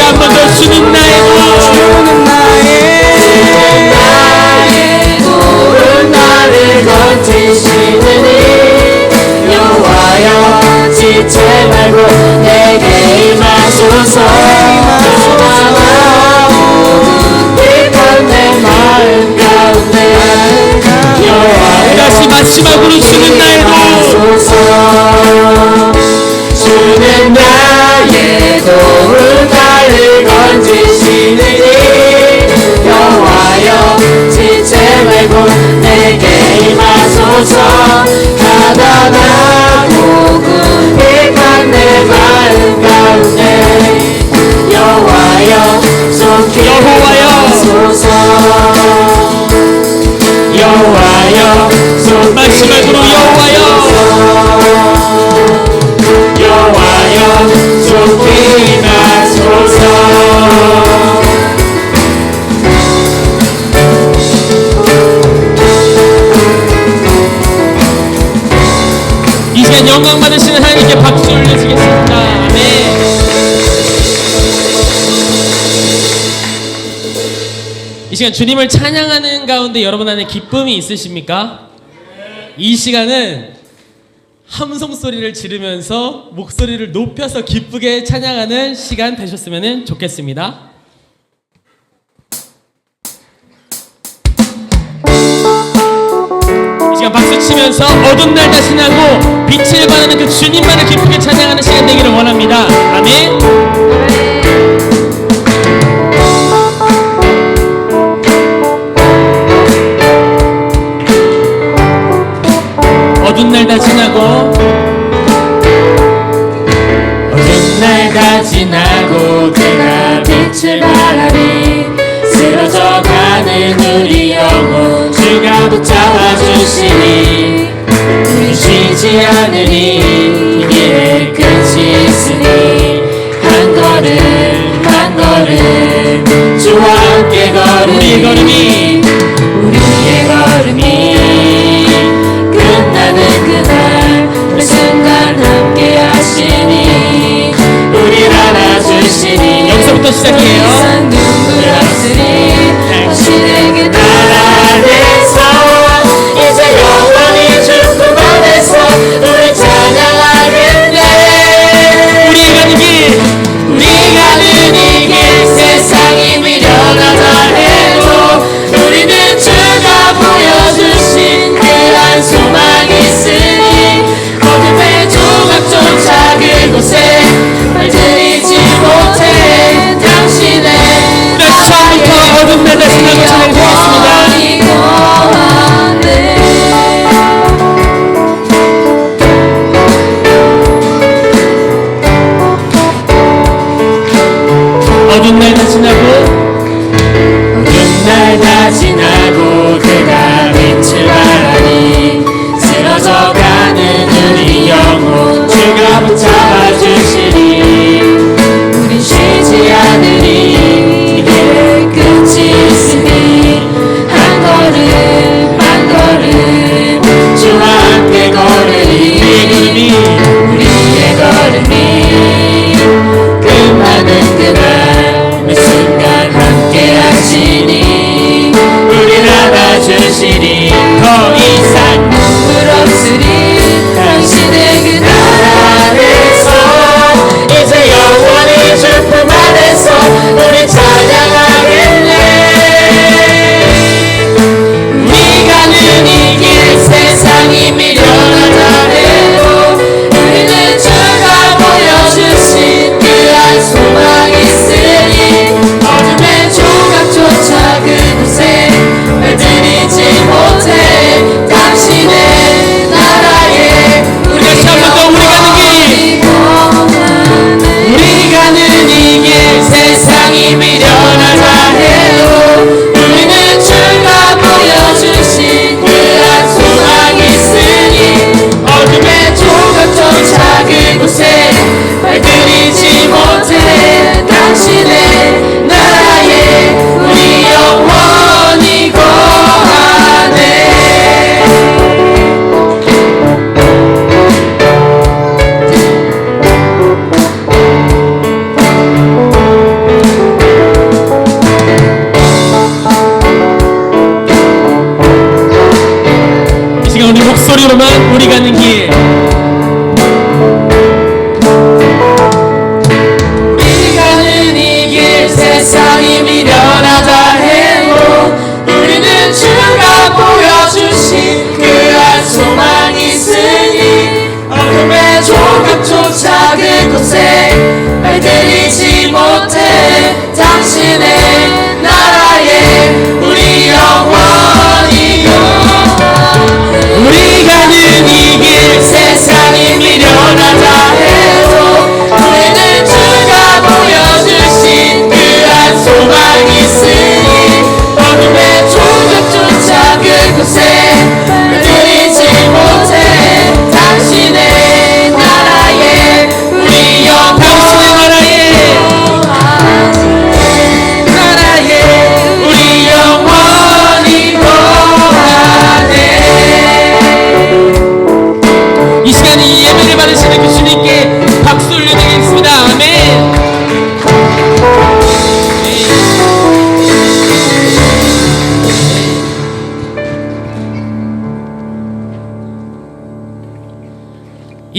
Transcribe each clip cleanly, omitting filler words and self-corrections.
한 번 더 주님 나의 돌 나를 건지시느니 여호와여 지체 말고 내게 임하소서 이건 내 마음 가운데 여호와여 다시 마지막으로 주는 나의 주는 나의 돌 나를 건지시느니 여호와여 지체 말고 내게 임하소서 가다하고 궁핍한 내 마음 가운데 여호와여 속히 임하소서 여호와여 속히 마지막으로 여호와여 속히 임하소서 이 시간 영광 받으시는 하나님께 박수 올려주겠습니다. 아멘. 이 시간 주님을 찬양하는 가운데 여러분 안에 기쁨이 있으십니까? 이 시간은 함성 소리를 지르면서 목소리를 높여서 기쁘게 찬양하는 시간 되셨으면 좋겠습니다. 이 시간 박수 치면서 어두운 날 대신하고 빛을 발하는 그 주님만을 기쁘게 찬양하는 시간 되기를 원합니다. 아멘. 어두운 날 다 지나고 어두운 날 다 지나고 그가 빛을 발하니 쓰러져가는 우리 영혼 주가 붙잡아 주시니 우리 쉬지 않으니 이 길에 끝이 있으니 한 걸음 한 걸음 주와 함께 우리의 걸음이 우리의 걸음이 끝나는 그날 매 순간 함께 하시니 우릴 안아주시니 여기서부터 시작이에요. 이상 눈물 없으니 당신에게 나아내서 이제 영원히 주품 안에서 우리 찬양하겠네 우리의 가는 길 우리 가는 이 길 세상이 미련하다 해도 우리는 주가 보여주신 그한 소망이 있으니 어둠의 조각조차 그곳에 발들이지 못해 당신의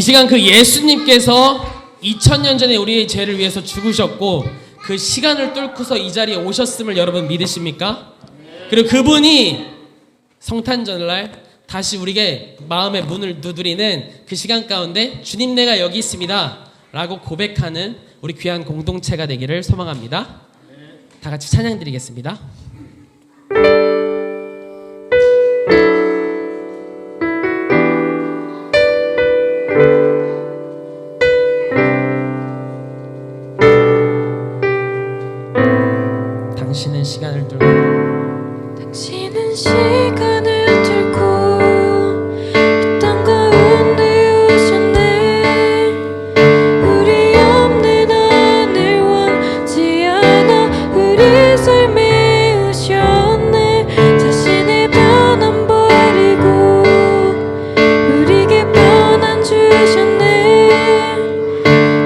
시간 그 예수님께서 2000년 전에 우리의 죄를 위해서 죽으셨고 그 시간을 뚫고서 이 자리에 오셨음을 여러분 믿으십니까? 그리고 그분이 성탄절날 다시 우리에게 마음의 문을 두드리는 그 시간 가운데 주님 내가 여기 있습니다 라고 고백하는 우리 귀한 공동체가 되기를 소망합니다. 다 같이 찬양 드리겠습니다. 당신은 시간을 뚫고 당신은 시간을 뚫고 이 땅 가운데 오셨네. 우리 없는 하늘 원치 않아 우리 삶에 오셨네. 자신의 변함 버리고 우리에게 변한 주셨네.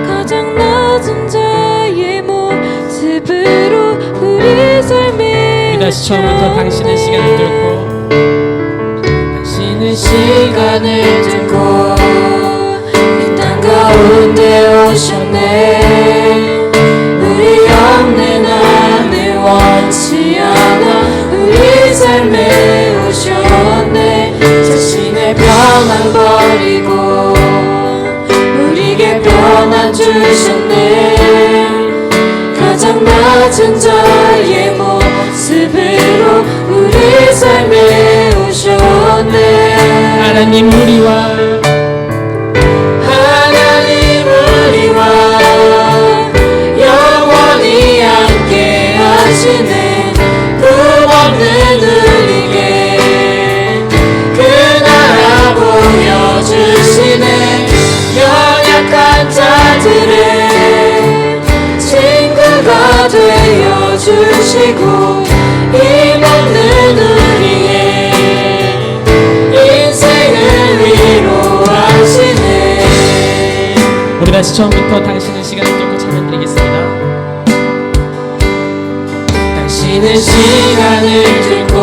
가장 낮은 자의 모습으로 우리 삶에 다시 처음부터 당신은 시간을 뚫고 당신은 시간을 뚫고 이 땅 가운데 오셨네. 우리 없는 하늘 원치 않아 우리 삶에 오셨네. 자신의 변함 버리고 우리에게 변화 주셨네. 가장 낮은 자의 모습으로 우리 삶에 오셨네. 하나님 우리와 영원히 함께 하시네. 꿈없는 우리에게 그 나라 보여주시네. 연약한 자들의 친구가 되어주시고 힘없는 우리의 인생을 위로하시네. 우리 다시 처음부터 당신은 시간을 뚫고 찬양 드리겠습니다. 당신은 시간을 뚫고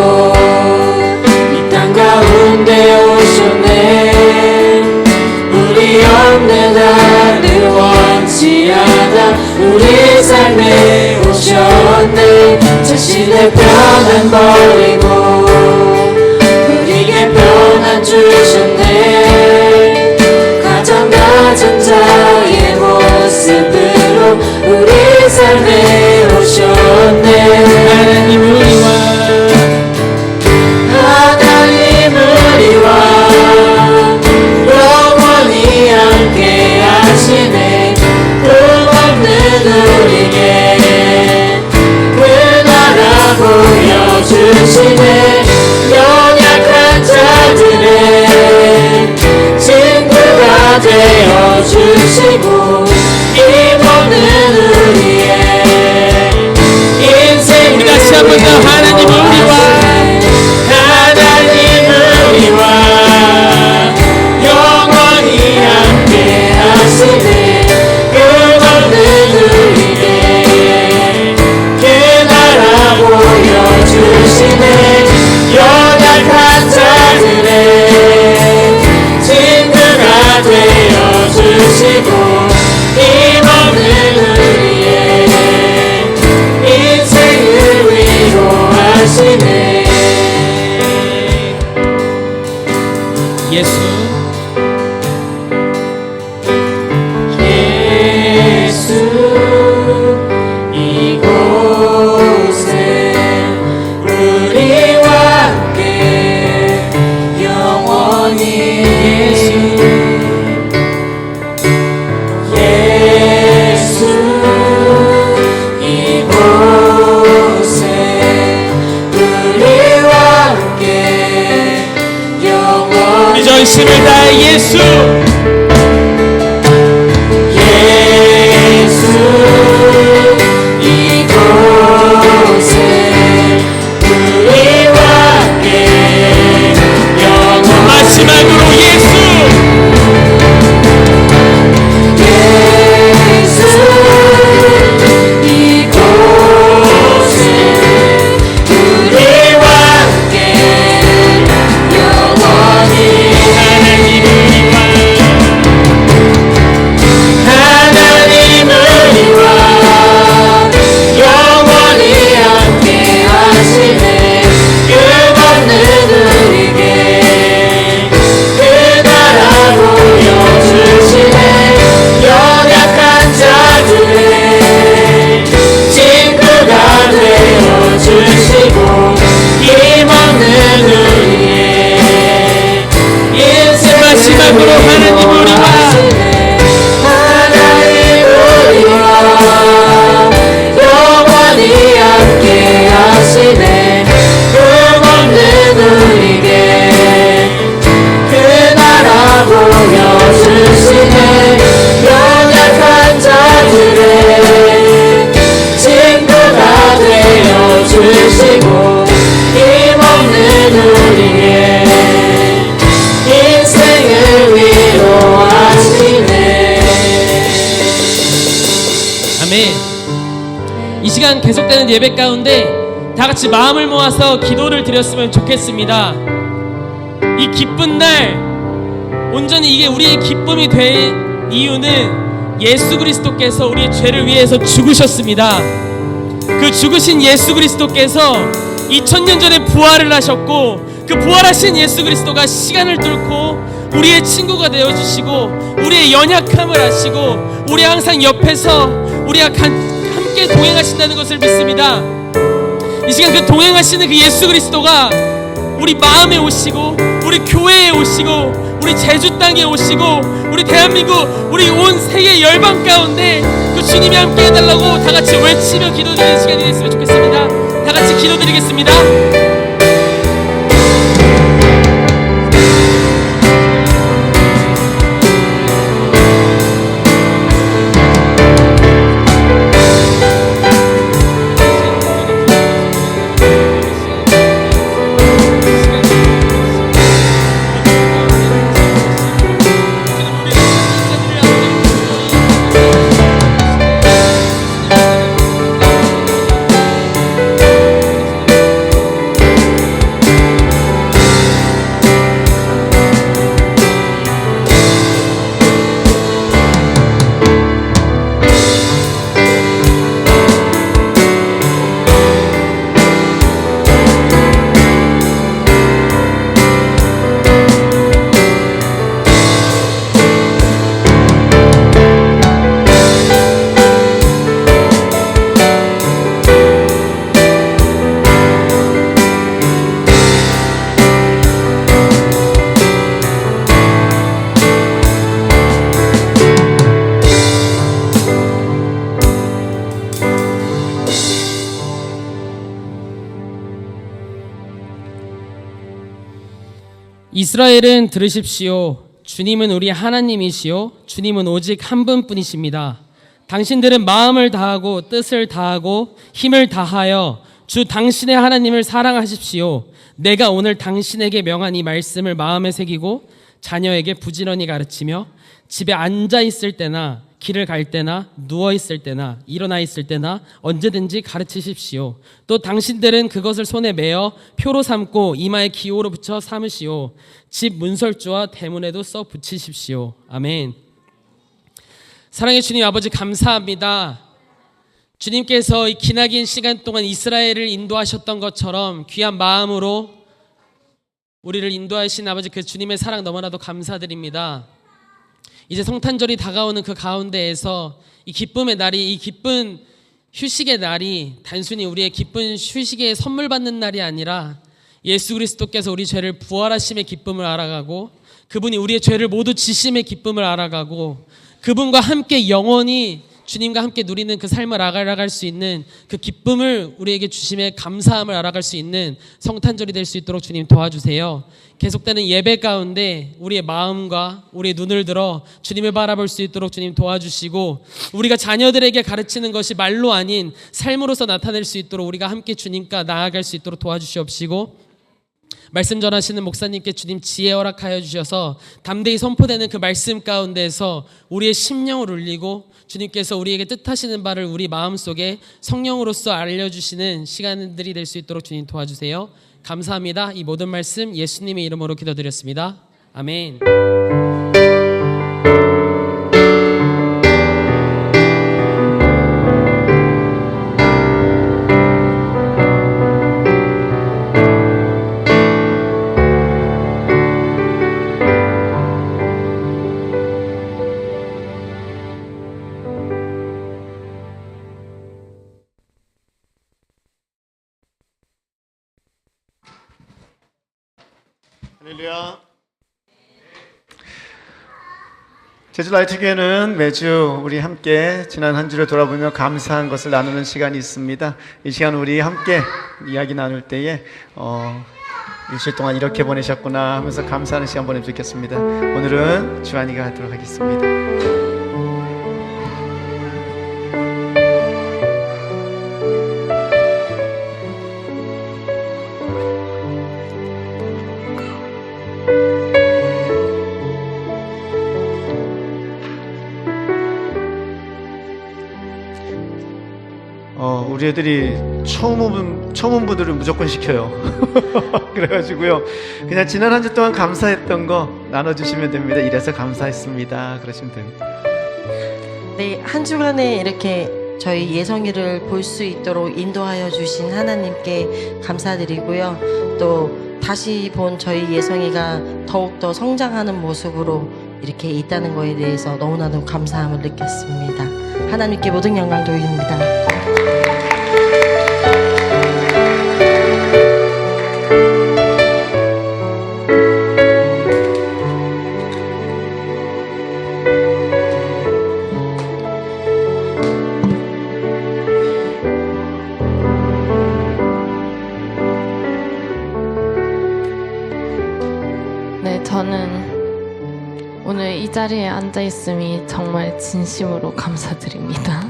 이 땅 가운데 오셨네. 우리 없는 하늘 원치 않아 우리 삶에 오셨네. 자신의 변함 버리고 우리에게 변화 주셨네. 가장 낮은 자의 모습으로 우리 삶에 오셨네. 하나님 우리와 영원히 함께 하시네. 꿈없는 우리에게 그 나라 보여주시네. 연약한 자들의 친구가 되어주시고 힘없는 우리의 인생을 다시 한 번 더 하나님 우리와 영원히 함께 하시네. 끝없는 우리에게 그 나라 보여주시네. 연약한 자들의 친구가 되어주시고 힘없는 우리의 인생을 위로하시네. 예수 이곳에 우리와 함께 영원히 예수 이곳에 우리와 함께 영원히 우리 전심을 다해 예수 이곳에 우리와 함께 영원히 마지막으로 예수 이곳에 우리와 함께 영원히 하나님 우리와 아멘. 이 시간 계속되는 예배 가운데 다 같이 마음을 모아서 기도를 드렸으면 좋겠습니다. 이 기쁜 날, 온전히 이게 우리의 기쁨이 될 이유는 예수 그리스도께서 우리의 죄를 위해서 죽으셨습니다. 그 죽으신 예수 그리스도께서 2000년 전에 부활을 하셨고, 그 부활하신 예수 그리스도가 시간을 뚫고 우리의 친구가 되어주시고 우리의 연약함을 아시고 우리 항상 옆에서 우리가 함께 동행하신다는 것을 믿습니다. 이 시간 그 동행하시는 그 예수 그리스도가 우리 마음에 오시고 우리 교회에 오시고 우리 제주 땅에 오시고 우리 대한민국 우리 온 세계 열방 가운데 그 주님이 함께 해달라고 다 같이 외치며 기도드리는 시간이 됐으면 좋겠습니다. 다 같이 기도드리겠습니다. 이스라엘은 들으십시오. 주님은 우리 하나님이시요 주님은 오직 한 분뿐이십니다. 당신들은 마음을 다하고 뜻을 다하고 힘을 다하여 주 당신의 하나님을 사랑하십시오. 내가 오늘 당신에게 명한 이 말씀을 마음에 새기고 자녀에게 부지런히 가르치며 집에 앉아 있을 때나 길을 갈 때나 누워 있을 때나 일어나 있을 때나 언제든지 가르치십시오. 또 당신들은 그것을 손에 메어 표로 삼고 이마에 기호로 붙여 삼으시오. 집 문설주와 대문에도 써 붙이십시오. 아멘. 사랑의 주님 아버지, 감사합니다. 주님께서 이 기나긴 시간 동안 이스라엘을 인도하셨던 것처럼 귀한 마음으로 우리를 인도하신 아버지, 그 주님의 사랑 너무나도 감사드립니다. 이제 성탄절이 다가오는 그 가운데에서 이 기쁨의 날이, 이 기쁜 휴식의 날이 단순히 우리의 기쁜 휴식의 선물 받는 날이 아니라 예수 그리스도께서 우리 죄를 부활하심의 기쁨을 알아가고 그분이 우리의 죄를 모두 지심의 기쁨을 알아가고 그분과 함께 영원히 주님과 함께 누리는 그 삶을 알아갈 수 있는 그 기쁨을 우리에게 주심에 감사함을 알아갈 수 있는 성탄절이 될 수 있도록 주님 도와주세요. 계속되는 예배 가운데 우리의 마음과 우리의 눈을 들어 주님을 바라볼 수 있도록 주님 도와주시고, 우리가 자녀들에게 가르치는 것이 말로 아닌 삶으로서 나타낼 수 있도록 우리가 함께 주님과 나아갈 수 있도록 도와주시옵시고, 말씀 전하시는 목사님께 주님 지혜 허락하여 주셔서 담대히 선포되는 그 말씀 가운데에서 우리의 심령을 울리고 주님께서 우리에게 뜻하시는 바를 우리 마음속에 성령으로서 알려주시는 시간들이 될 수 있도록 주님 도와주세요. 감사합니다. 이 모든 말씀 예수님의 이름으로 기도드렸습니다. 아멘. 할렐루야. 제주 라이트교회는 매주 우리 함께 지난 한 주를 돌아보며 감사한 것을 나누는 시간이 있습니다. 이 시간 우리 함께 이야기 나눌 때에 일주일 동안 이렇게 보내셨구나 하면서 감사하는 시간 보내면 좋겠습니다. 오늘은 주한이가 하도록 하겠습니다. 우리 애들이 처음 온 분들은 무조건 시켜요. 그래가지고요, 그냥 지난 한 주 동안 감사했던 거 나눠주시면 됩니다. 이래서 감사했습니다. 그러시면 됩니다. 네, 한 주간에 이렇게 저희 예성이를 볼 수 있도록 인도하여 주신 하나님께 감사드리고요. 또 다시 본 저희 예성이가 더욱더 성장하는 모습으로 이렇게 있다는 거에 대해서 너무나도 감사함을 느꼈습니다. 하나님께 모든 영광 돌립니다. 네, 저는 오늘 이 자리에 앉아 있음이 정말 진심으로 감사드립니다.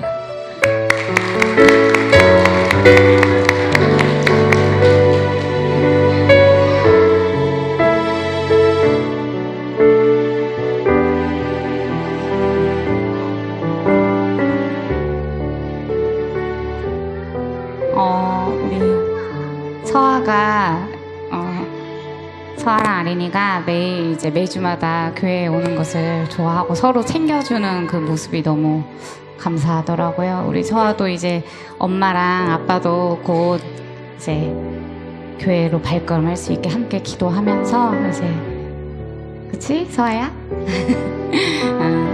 우리 서아랑 아린이가 매일 이제 매주마다 교회에 오는 것을 좋아하고 서로 챙겨주는 그 모습이 너무 감사하더라고요. 우리 서아도 이제 엄마랑 아빠도 곧 이제 교회로 발걸음할 수 있게 함께 기도하면서 이제, 그치 서아야?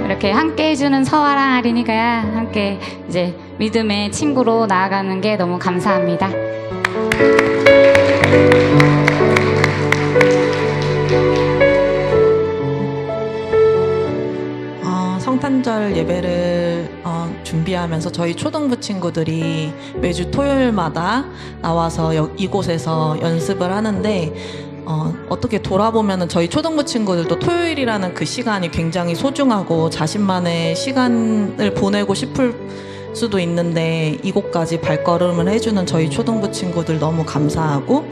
이렇게 함께 해주는 서아랑 아린이가 함께 이제 믿음의 친구로 나아가는 게 너무 감사합니다. 성탄절 예배를 준비하면서 저희 초등부 친구들이 매주 토요일마다 나와서 이곳에서 연습을 하는데, 어떻게 돌아보면 저희 초등부 친구들도 토요일이라는 그 시간이 굉장히 소중하고 자신만의 시간을 보내고 싶을 수도 있는데, 이곳까지 발걸음을 해주는 저희 초등부 친구들 너무 감사하고,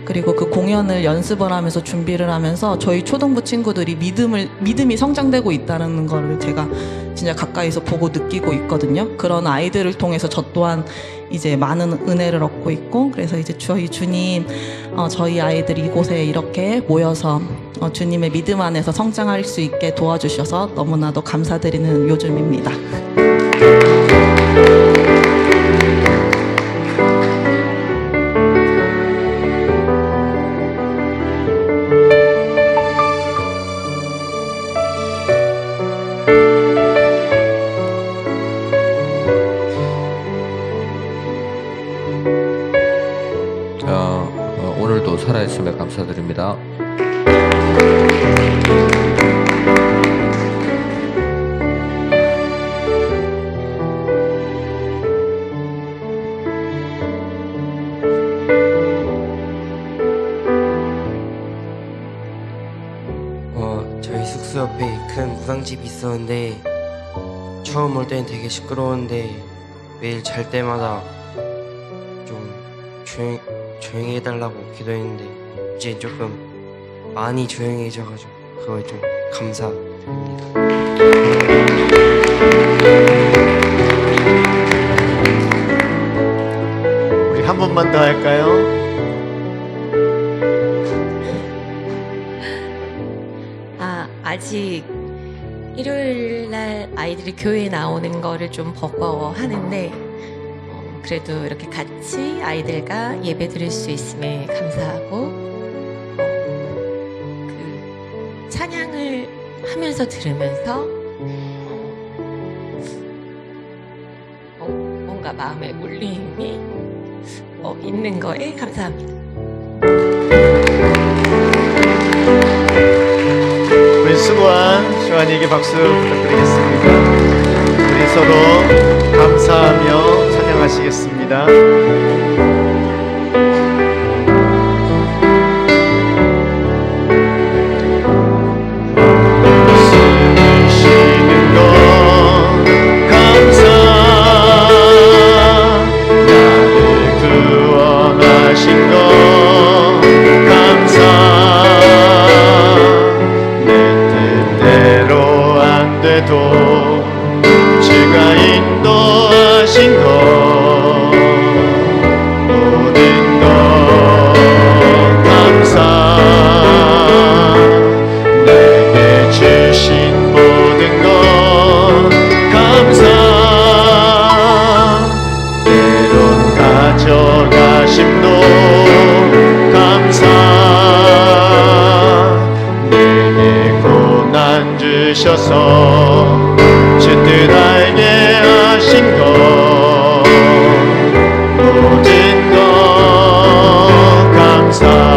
그리고 그 공연을 연습을 하면서 준비를 하면서 저희 초등부 친구들이 믿음이 성장되고 있다는 거를 제가 진짜 가까이서 보고 느끼고 있거든요. 그런 아이들을 통해서 저 또한 이제 많은 은혜를 얻고 있고, 그래서 이제 저희 주님, 저희 아이들이 이곳에 이렇게 모여서 주님의 믿음 안에서 성장할 수 있게 도와주셔서 너무나도 감사드리는 요즘입니다. 오늘도 살아있음에 감사드립니다. 저희 숙소 옆에 큰 무당집이 있었는데, 처음 올 때는 되게 시끄러웠는데 매일 잘 때마다 좀 조용히 해달라고 기도했는데, 이제 조금 많이 조용해져가지고 그거에 좀 감사드립니다. 우리 한 번만 더 할까요? 아직 일요일 날 아이들이 교회에 나오는 거를 좀 버거워하는데, 그래도 이렇게 같이 아이들과 예배 드릴 수 있음에 감사하고, 그 찬양을 하면서 들으면서 뭔가 마음에 울림이 있는 거에 감사합니다. 우리 수고한 쇼안이에게 박수 부탁드리겠습니다. 우리 서로 감사하며 찬양하시겠습니다. 쓰시는 것 감사, 나를 구원하신 것 감사, 돼도 주가 인도하신 것 가져가심도 감사. 내게 고난 주셔서 주 뜻 알게 하신 것 모든 것 감사.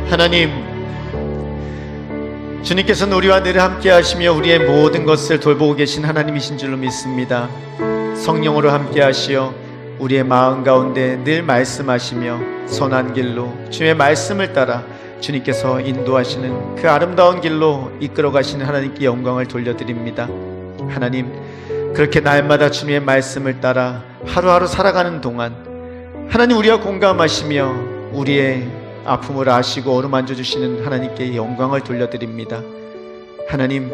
하나님, 주님께서는 우리와 늘 함께 하시며 우리의 모든 것을 돌보고 계신 하나님이신 줄로 믿습니다. 성령으로 함께 하시어 우리의 마음 가운데 늘 말씀하시며 선한 길로 주의 말씀을 따라 주님께서 인도하시는 그 아름다운 길로 이끌어 가시는 하나님께 영광을 돌려드립니다. 하나님, 그렇게 날마다 주님의 말씀을 따라 하루하루 살아가는 동안 하나님, 우리와 공감하시며 우리의 아픔을 아시고 어루만져 주시는 하나님께 영광을 돌려드립니다. 하나님,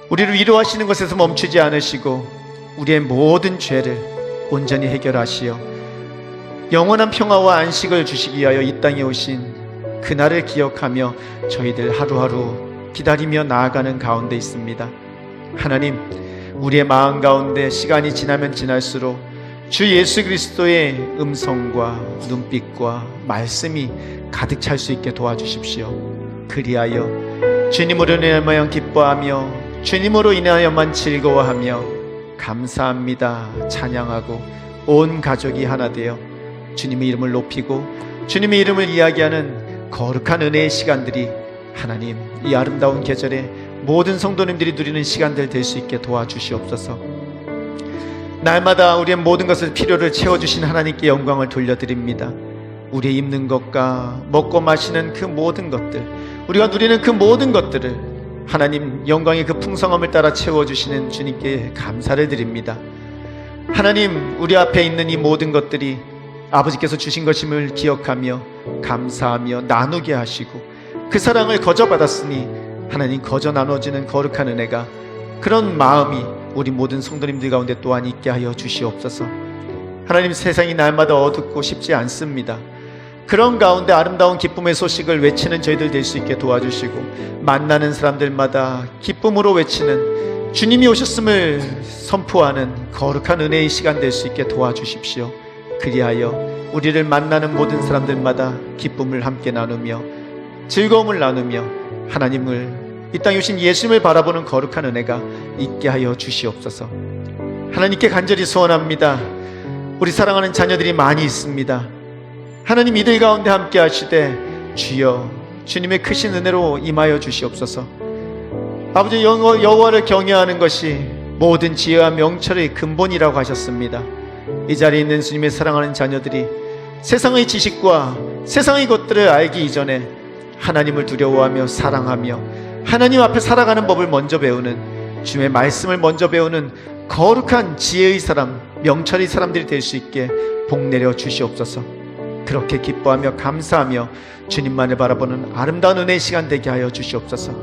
우리를 위로하시는 것에서 멈추지 않으시고 우리의 모든 죄를 온전히 해결하시어 영원한 평화와 안식을 주시기 위하여 이 땅에 오신 그날을 기억하며 저희들 하루하루 기다리며 나아가는 가운데 있습니다. 하나님, 우리의 마음 가운데 시간이 지나면 지날수록 주 예수 그리스도의 음성과 눈빛과 말씀이 가득 찰 수 있게 도와주십시오. 그리하여 주님으로 인하여만 기뻐하며 주님으로 인하여만 즐거워하며 감사합니다 찬양하고 온 가족이 하나 되어 주님의 이름을 높이고 주님의 이름을 이야기하는 거룩한 은혜의 시간들이 하나님, 이 아름다운 계절에 모든 성도님들이 누리는 시간들 될 수 있게 도와주시옵소서. 날마다 우리의 모든 것을 필요를 채워주신 하나님께 영광을 돌려드립니다. 우리의 입는 것과 먹고 마시는 그 모든 것들, 우리가 누리는 그 모든 것들을 하나님 영광의 그 풍성함을 따라 채워주시는 주님께 감사를 드립니다. 하나님, 우리 앞에 있는 이 모든 것들이 아버지께서 주신 것임을 기억하며 감사하며 나누게 하시고 그 사랑을 거저 받았으니 하나님 거저 나눠지는 거룩한 은혜가, 그런 마음이 우리 모든 성도님들 가운데 또한 있게 하여 주시옵소서. 하나님, 세상이 날마다 어둡고 쉽지 않습니다. 그런 가운데 아름다운 기쁨의 소식을 외치는 저희들 될 수 있게 도와주시고 만나는 사람들마다 기쁨으로 외치는 주님이 오셨음을 선포하는 거룩한 은혜의 시간 될 수 있게 도와주십시오. 그리하여 우리를 만나는 모든 사람들마다 기쁨을 함께 나누며 즐거움을 나누며 하나님을, 이 땅에 오신 예수님을 바라보는 거룩한 은혜가 있게 하여 주시옵소서. 하나님께 간절히 소원합니다. 우리 사랑하는 자녀들이 많이 있습니다. 하나님, 이들 가운데 함께 하시되 주여 주님의 크신 은혜로 임하여 주시옵소서. 아버지, 여호와를 경외하는 것이 모든 지혜와 명철의 근본이라고 하셨습니다. 이 자리에 있는 주님의 사랑하는 자녀들이 세상의 지식과 세상의 것들을 알기 이전에 하나님을 두려워하며 사랑하며 하나님 앞에 살아가는 법을 먼저 배우는, 주님의 말씀을 먼저 배우는 거룩한 지혜의 사람, 명철의 사람들이 될 수 있게 복내려 주시옵소서. 그렇게 기뻐하며 감사하며 주님만을 바라보는 아름다운 은혜의 시간 되게 하여 주시옵소서.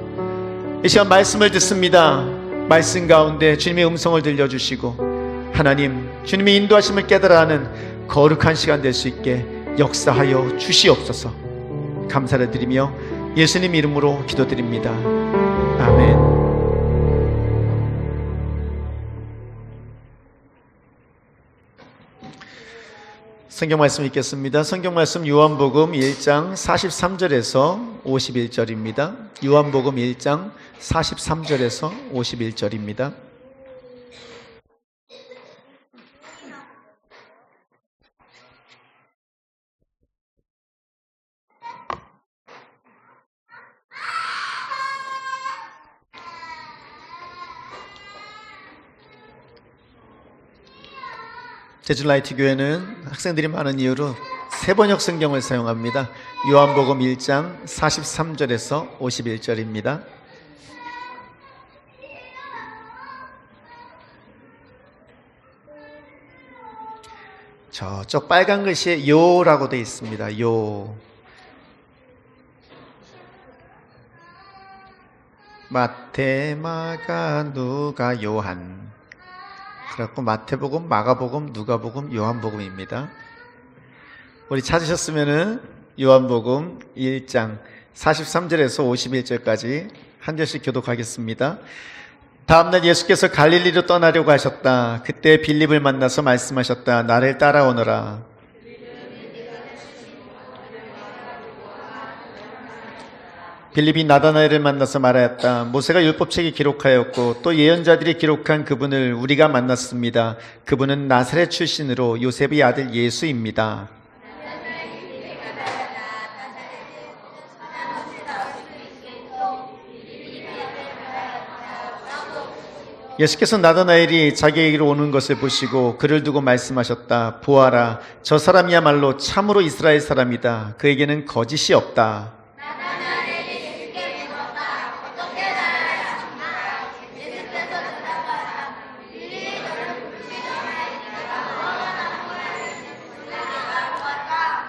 이 시간 말씀을 듣습니다. 말씀 가운데 주님의 음성을 들려주시고 하나님, 주님의 인도하심을 깨달아하는 거룩한 시간 될 수 있게 역사하여 주시옵소서. 감사를 드리며 예수님 이름으로 기도드립니다. 아멘. 성경 말씀 읽겠습니다. 성경 말씀 요한복음 1장 43절에서 51절입니다. 요한복음 1장 43절에서 51절입니다. 제주라이트 교회는 학생들이 많은 이유로 세 번역 성경을 사용합니다. 요한복음 1장 43절에서 51절입니다. 저쪽 빨간 글씨에 요라고 되어 있습니다. 요. 마태, 마가, 누가, 요한. 그래갖고 마태복음, 마가복음, 누가복음, 요한복음입니다. 우리 찾으셨으면은 요한복음 1장 43절에서 51절까지 한 절씩 교독하겠습니다. 다음날 예수께서 갈릴리로 떠나려고 하셨다. 그때 빌립을 만나서 말씀하셨다. 나를 따라오너라. 빌립이 나다나엘을 만나서 말하였다. 모세가 율법책에 기록하였고 또 예언자들이 기록한 그분을 우리가 만났습니다. 그분은 나사렛 출신으로 요셉의 아들 예수입니다. 예수께서 나다나엘이 자기에게로 오는 것을 보시고 그를 두고 말씀하셨다. 보아라, 저 사람이야말로 참으로 이스라엘 사람이다. 그에게는 거짓이 없다.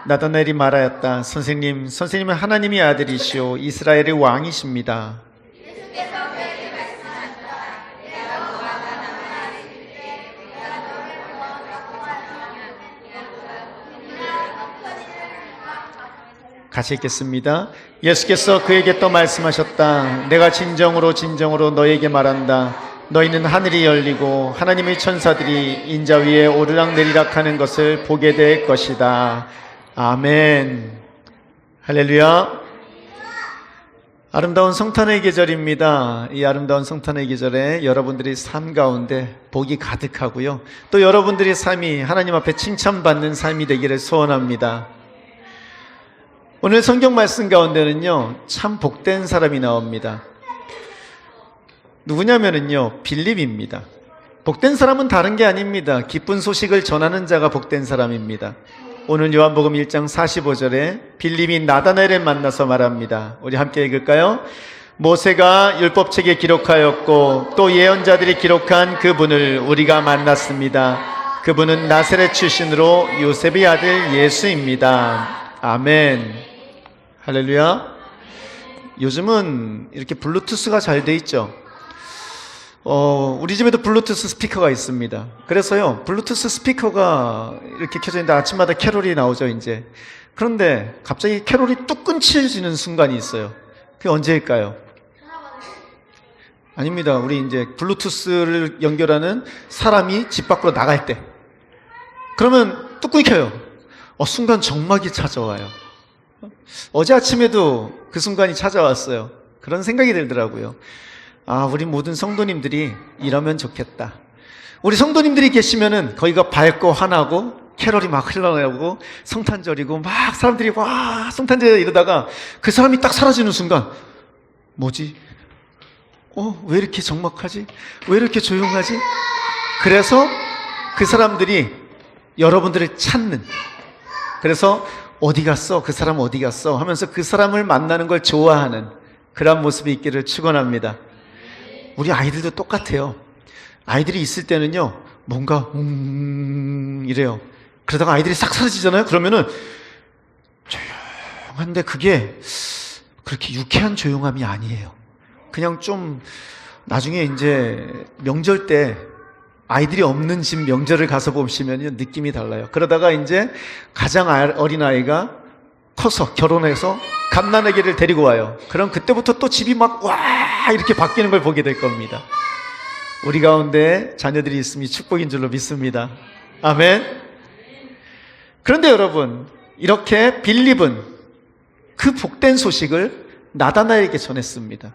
나다나엘이 말하였다. 선생님은 하나님의 아들이시오 이스라엘의 왕이십니다. 같이 읽겠습니다. 예수께서 그에게 또 말씀하셨다. 내가 진정으로 너에게 말한다. 너희는 하늘이 열리고 하나님의 천사들이 인자 위에 오르락내리락 하는 것을 보게 될 것이다. 아멘. 할렐루야. 아름다운 성탄의 계절입니다. 이 아름다운 성탄의 계절에 여러분들이 삶 가운데 복이 가득하고요. 또 여러분들의 삶이 하나님 앞에 칭찬받는 삶이 되기를 소원합니다. 오늘 성경 말씀 가운데는요, 참 복된 사람이 나옵니다. 누구냐면은요, 빌립입니다. 복된 사람은 다른 게 아닙니다. 기쁜 소식을 전하는 자가 복된 사람입니다. 오늘 요한복음 1장 45절에 빌립이 나다나엘을 만나서 말합니다. 우리 함께 읽을까요? 모세가 율법책에 기록하였고 또 예언자들이 기록한 그분을 우리가 만났습니다. 그분은 나사렛 출신으로 요셉의 아들 예수입니다. 아멘. 할렐루야. 요즘은 이렇게 블루투스가 잘 돼 있죠. 우리 집에도 블루투스 스피커가 있습니다. 그래서요, 블루투스 스피커가 이렇게 켜져 있는데 아침마다 캐롤이 나오죠, 이제. 그런데 갑자기 캐롤이 뚝 끊겨지는 순간이 있어요. 그게 언제일까요? 아닙니다. 우리 이제 블루투스를 연결하는 사람이 집 밖으로 나갈 때. 그러면 뚝 끊겨요. 순간 정막이 찾아와요. 어제 아침에도 그 순간이 찾아왔어요. 그런 생각이 들더라고요. 우리 모든 성도님들이 이러면 좋겠다. 우리 성도님들이 계시면은 거기가 밝고 환하고 캐럴이 막 흘러나오고 성탄절이고 막 사람들이 와 성탄절 이러다가 그 사람이 딱 사라지는 순간 뭐지? 왜 이렇게 적막하지? 왜 이렇게 조용하지? 그래서 그 사람들이 여러분들을 찾는, 그래서 어디 갔어? 그 사람 어디 갔어? 하면서 그 사람을 만나는 걸 좋아하는 그런 모습이 있기를 축원합니다. 우리 아이들도 똑같아요. 아이들이 있을 때는요, 뭔가 이래요. 그러다가 아이들이 싹 사라지잖아요. 그러면은 조용한데 그게 그렇게 유쾌한 조용함이 아니에요. 그냥 좀 나중에 이제 명절 때 아이들이 없는 집 명절을 가서 보시면 느낌이 달라요. 그러다가 이제 가장 어린 아이가 커서 결혼해서 갓난아기를 데리고 와요. 그럼 그때부터 또 집이 막 와 이렇게 바뀌는 걸 보게 될 겁니다. 우리 가운데 자녀들이 있음이 축복인 줄로 믿습니다. 아멘. 그런데 여러분, 이렇게 빌립은 그 복된 소식을 나다나엘에게 전했습니다.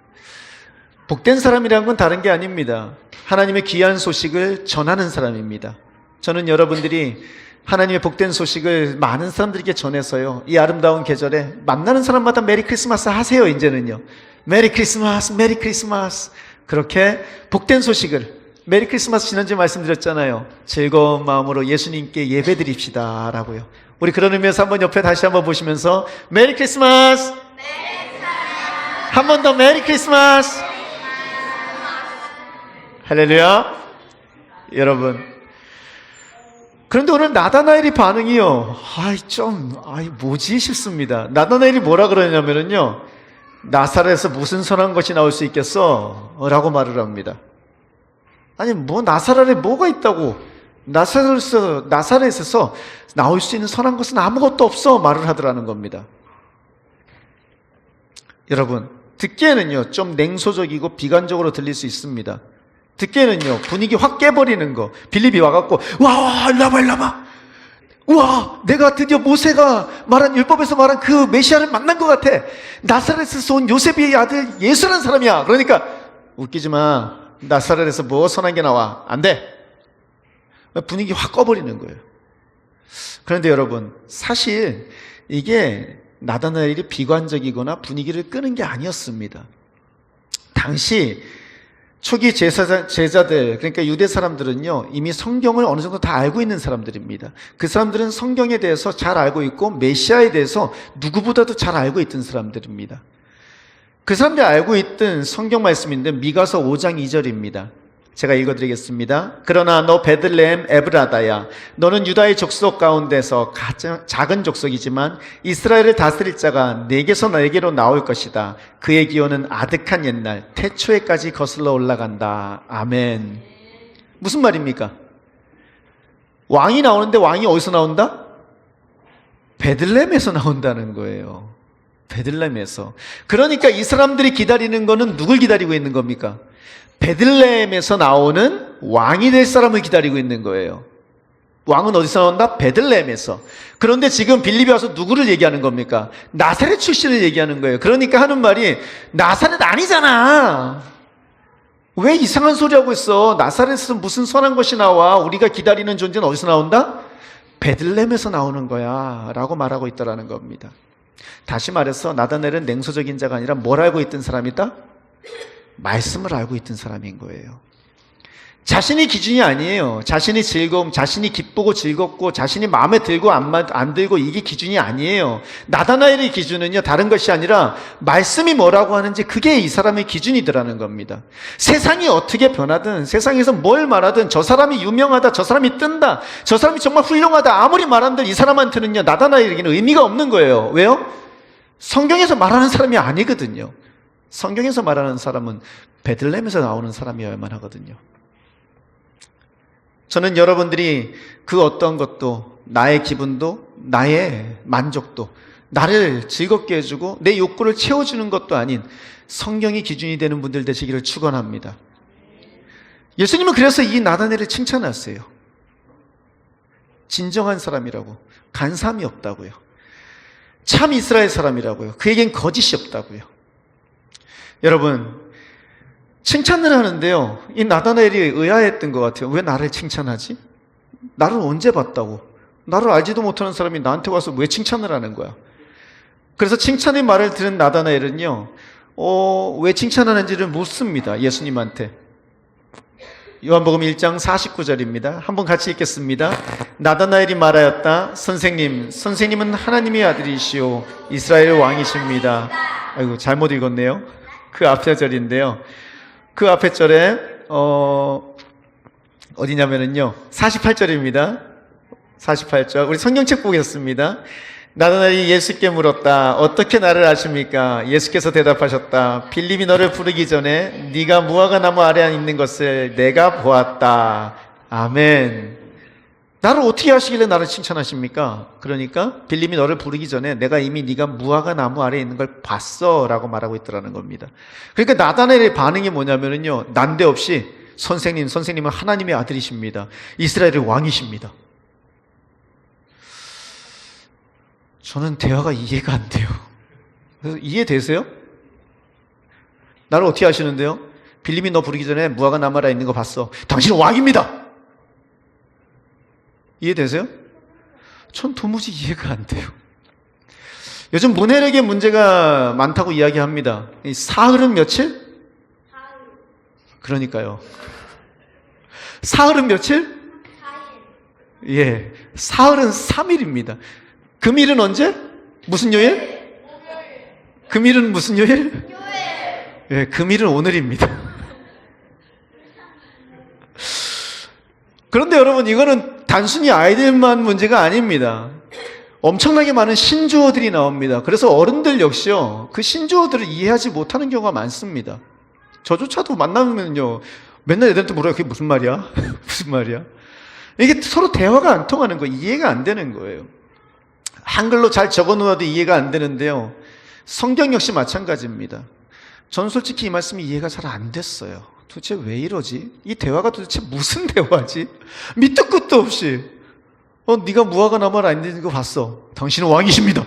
복된 사람이라는 건 다른 게 아닙니다. 하나님의 귀한 소식을 전하는 사람입니다. 저는 여러분들이 하나님의 복된 소식을 많은 사람들에게 전해서요, 이 아름다운 계절에 만나는 사람마다 메리 크리스마스 하세요. 이제는요, 메리 크리스마스, 메리 크리스마스. 그렇게 복된 소식을 메리 크리스마스 지난주에 말씀드렸잖아요. 즐거운 마음으로 예수님께 예배드립시다 라고요. 우리 그런 의미에서 한번 옆에 다시 한번 보시면서 메리 크리스마스! 한 번 더 메리 크리스마스! 할렐루야! 여러분, 그런데 오늘 나다나엘이 반응이요, 뭐지 싶습니다. 나다나엘이 뭐라 그러냐면요, 나사렛에서 무슨 선한 것이 나올 수 있겠어? 라고 말을 합니다. 아니, 나사렛에 뭐가 있다고? 나사렛에서 나올 수 있는 선한 것은 아무것도 없어 말을 하더라는 겁니다. 여러분, 듣기에는요 좀 냉소적이고 비관적으로 들릴 수 있습니다. 듣기에는요 분위기 확 깨버리는 거. 빌립이 와갖고 일로 와봐. 우와, 내가 드디어 모세가 말한 율법에서 말한 그 메시아를 만난 것 같아. 나사렛에서 온 요셉의 아들 예수라는 사람이야. 그러니까 웃기지 마. 나사렛에서 뭐 선한 게 나와? 안 돼. 분위기 확 꺼버리는 거예요. 그런데 여러분, 사실 이게 나다나엘이 비관적이거나 분위기를 끄는 게 아니었습니다. 당시 초기 제자들, 그러니까 유대 사람들은요 이미 성경을 어느 정도 다 알고 있는 사람들입니다. 그 사람들은 성경에 대해서 잘 알고 있고 메시아에 대해서 누구보다도 잘 알고 있던 사람들입니다. 그 사람들이 알고 있던 성경 말씀인데 미가서 5장 2절입니다. 제가 읽어드리겠습니다. 그러나 너 베들레헴 에브라다야, 너는 유다의 족속 가운데서 가장 작은 족속이지만 이스라엘을 다스릴 자가 내게서 너에게로 나올 것이다. 그의 기원은 아득한 옛날 태초에까지 거슬러 올라간다. 아멘. 무슨 말입니까? 왕이 나오는데 왕이 어디서 나온다? 베들레헴에서 나온다는 거예요. 베들레헴에서. 그러니까 이 사람들이 기다리는 거는 누굴 기다리고 있는 겁니까? 베들레헴에서 나오는 왕이 될 사람을 기다리고 있는 거예요. 왕은 어디서 나온다? 베들레헴에서. 그런데 지금 빌립이 와서 누구를 얘기하는 겁니까? 나사렛 출신을 얘기하는 거예요. 그러니까 하는 말이 나사렛 아니잖아. 왜 이상한 소리 하고 있어? 나사렛에서 무슨 선한 것이 나와? 우리가 기다리는 존재는 어디서 나온다? 베들레헴에서 나오는 거야 라고 말하고 있다라는 겁니다. 다시 말해서 나다나엘은 냉소적인 자가 아니라 뭘 알고 있던 사람이다? 말씀을 알고 있던 사람인 거예요. 자신이 기준이 아니에요. 자신이 즐거움, 자신이 기쁘고 즐겁고 자신이 마음에 들고 안 들고 이게 기준이 아니에요. 나다나엘의 기준은요 다른 것이 아니라 말씀이 뭐라고 하는지 그게 이 사람의 기준이더라는 겁니다. 세상이 어떻게 변하든, 세상에서 뭘 말하든, 저 사람이 유명하다, 저 사람이 뜬다, 저 사람이 정말 훌륭하다 아무리 말한들 이 사람한테는요 나다나엘에게는 의미가 없는 거예요. 왜요? 성경에서 말하는 사람이 아니거든요. 성경에서 말하는 사람은 베들레헴에서 나오는 사람이어야만 하거든요. 저는 여러분들이 그 어떤 것도, 나의 기분도, 나의 만족도, 나를 즐겁게 해주고 내 욕구를 채워주는 것도 아닌 성경이 기준이 되는 분들 되시기를 축원합니다. 예수님은 그래서 이 나다나엘을 칭찬하세요. 진정한 사람이라고, 간삼이 없다고요. 참 이스라엘 사람이라고요. 그에겐 거짓이 없다고요. 여러분, 칭찬을 하는데요 이 나다나엘이 의아했던 것 같아요. 왜 나를 칭찬하지? 나를 언제 봤다고? 나를 알지도 못하는 사람이 나한테 와서 왜 칭찬을 하는 거야? 그래서 칭찬의 말을 들은 나다나엘은요 왜 칭찬하는지를 묻습니다. 예수님한테. 요한복음 1장 49절입니다. 한번 같이 읽겠습니다. 나다나엘이 말하였다. 선생님은 하나님의 아들이시오 이스라엘 왕이십니다. 아이고, 잘못 읽었네요. 그 앞에 절인데요. 그 앞에 절에 어디냐면은요 48절입니다. 48절. 우리 성경책 보겠습니다. 나다나엘이 예수께 물었다. 어떻게 나를 아십니까? 예수께서 대답하셨다. 빌립이 너를 부르기 전에 네가 무화과 나무 아래 있는 것을 내가 보았다. 아멘. 나를 어떻게 아시길래 나를 칭찬하십니까? 그러니까 빌립이 너를 부르기 전에 내가 이미 네가 무화과 나무 아래에 있는 걸 봤어 라고 말하고 있더라는 겁니다. 그러니까 나다나엘의 반응이 뭐냐면요 난데없이 선생님은 하나님의 아들이십니다. 이스라엘의 왕이십니다. 저는 대화가 이해가 안 돼요. 그래서 이해되세요? 나를 어떻게 아시는데요? 빌립이 너 부르기 전에 무화과 나무 아래에 있는 거 봤어. 당신은 왕입니다. 이해되세요? 전 도무지 이해가 안 돼요. 요즘 문해력에 문제가 많다고 이야기합니다. 사흘은 며칠? 그러니까요. 사흘은 며칠? 예, 사흘은 3일입니다. 금일은 언제? 무슨 요일? 금일은 무슨 요일? 예, 금일은 오늘입니다. 그런데 여러분, 이거는 단순히 아이들만 문제가 아닙니다. 엄청나게 많은 신조어들이 나옵니다. 그래서 어른들 역시요, 그 신조어들을 이해하지 못하는 경우가 많습니다. 저조차도 만나면요, 맨날 애들한테 물어요. 그게 무슨 말이야? 무슨 말이야? 이게 서로 대화가 안 통하는 거예요. 이해가 안 되는 거예요. 한글로 잘 적어 놓아도 이해가 안 되는데요. 성경 역시 마찬가지입니다. 저는 솔직히 이 말씀이 이해가 잘 안 됐어요. 도대체 왜 이러지? 이 대화가 도대체 무슨 대화지? 밑도 끝도 없이. 네가 무화과 나무 안 되는 거 봤어. 당신은 왕이십니다.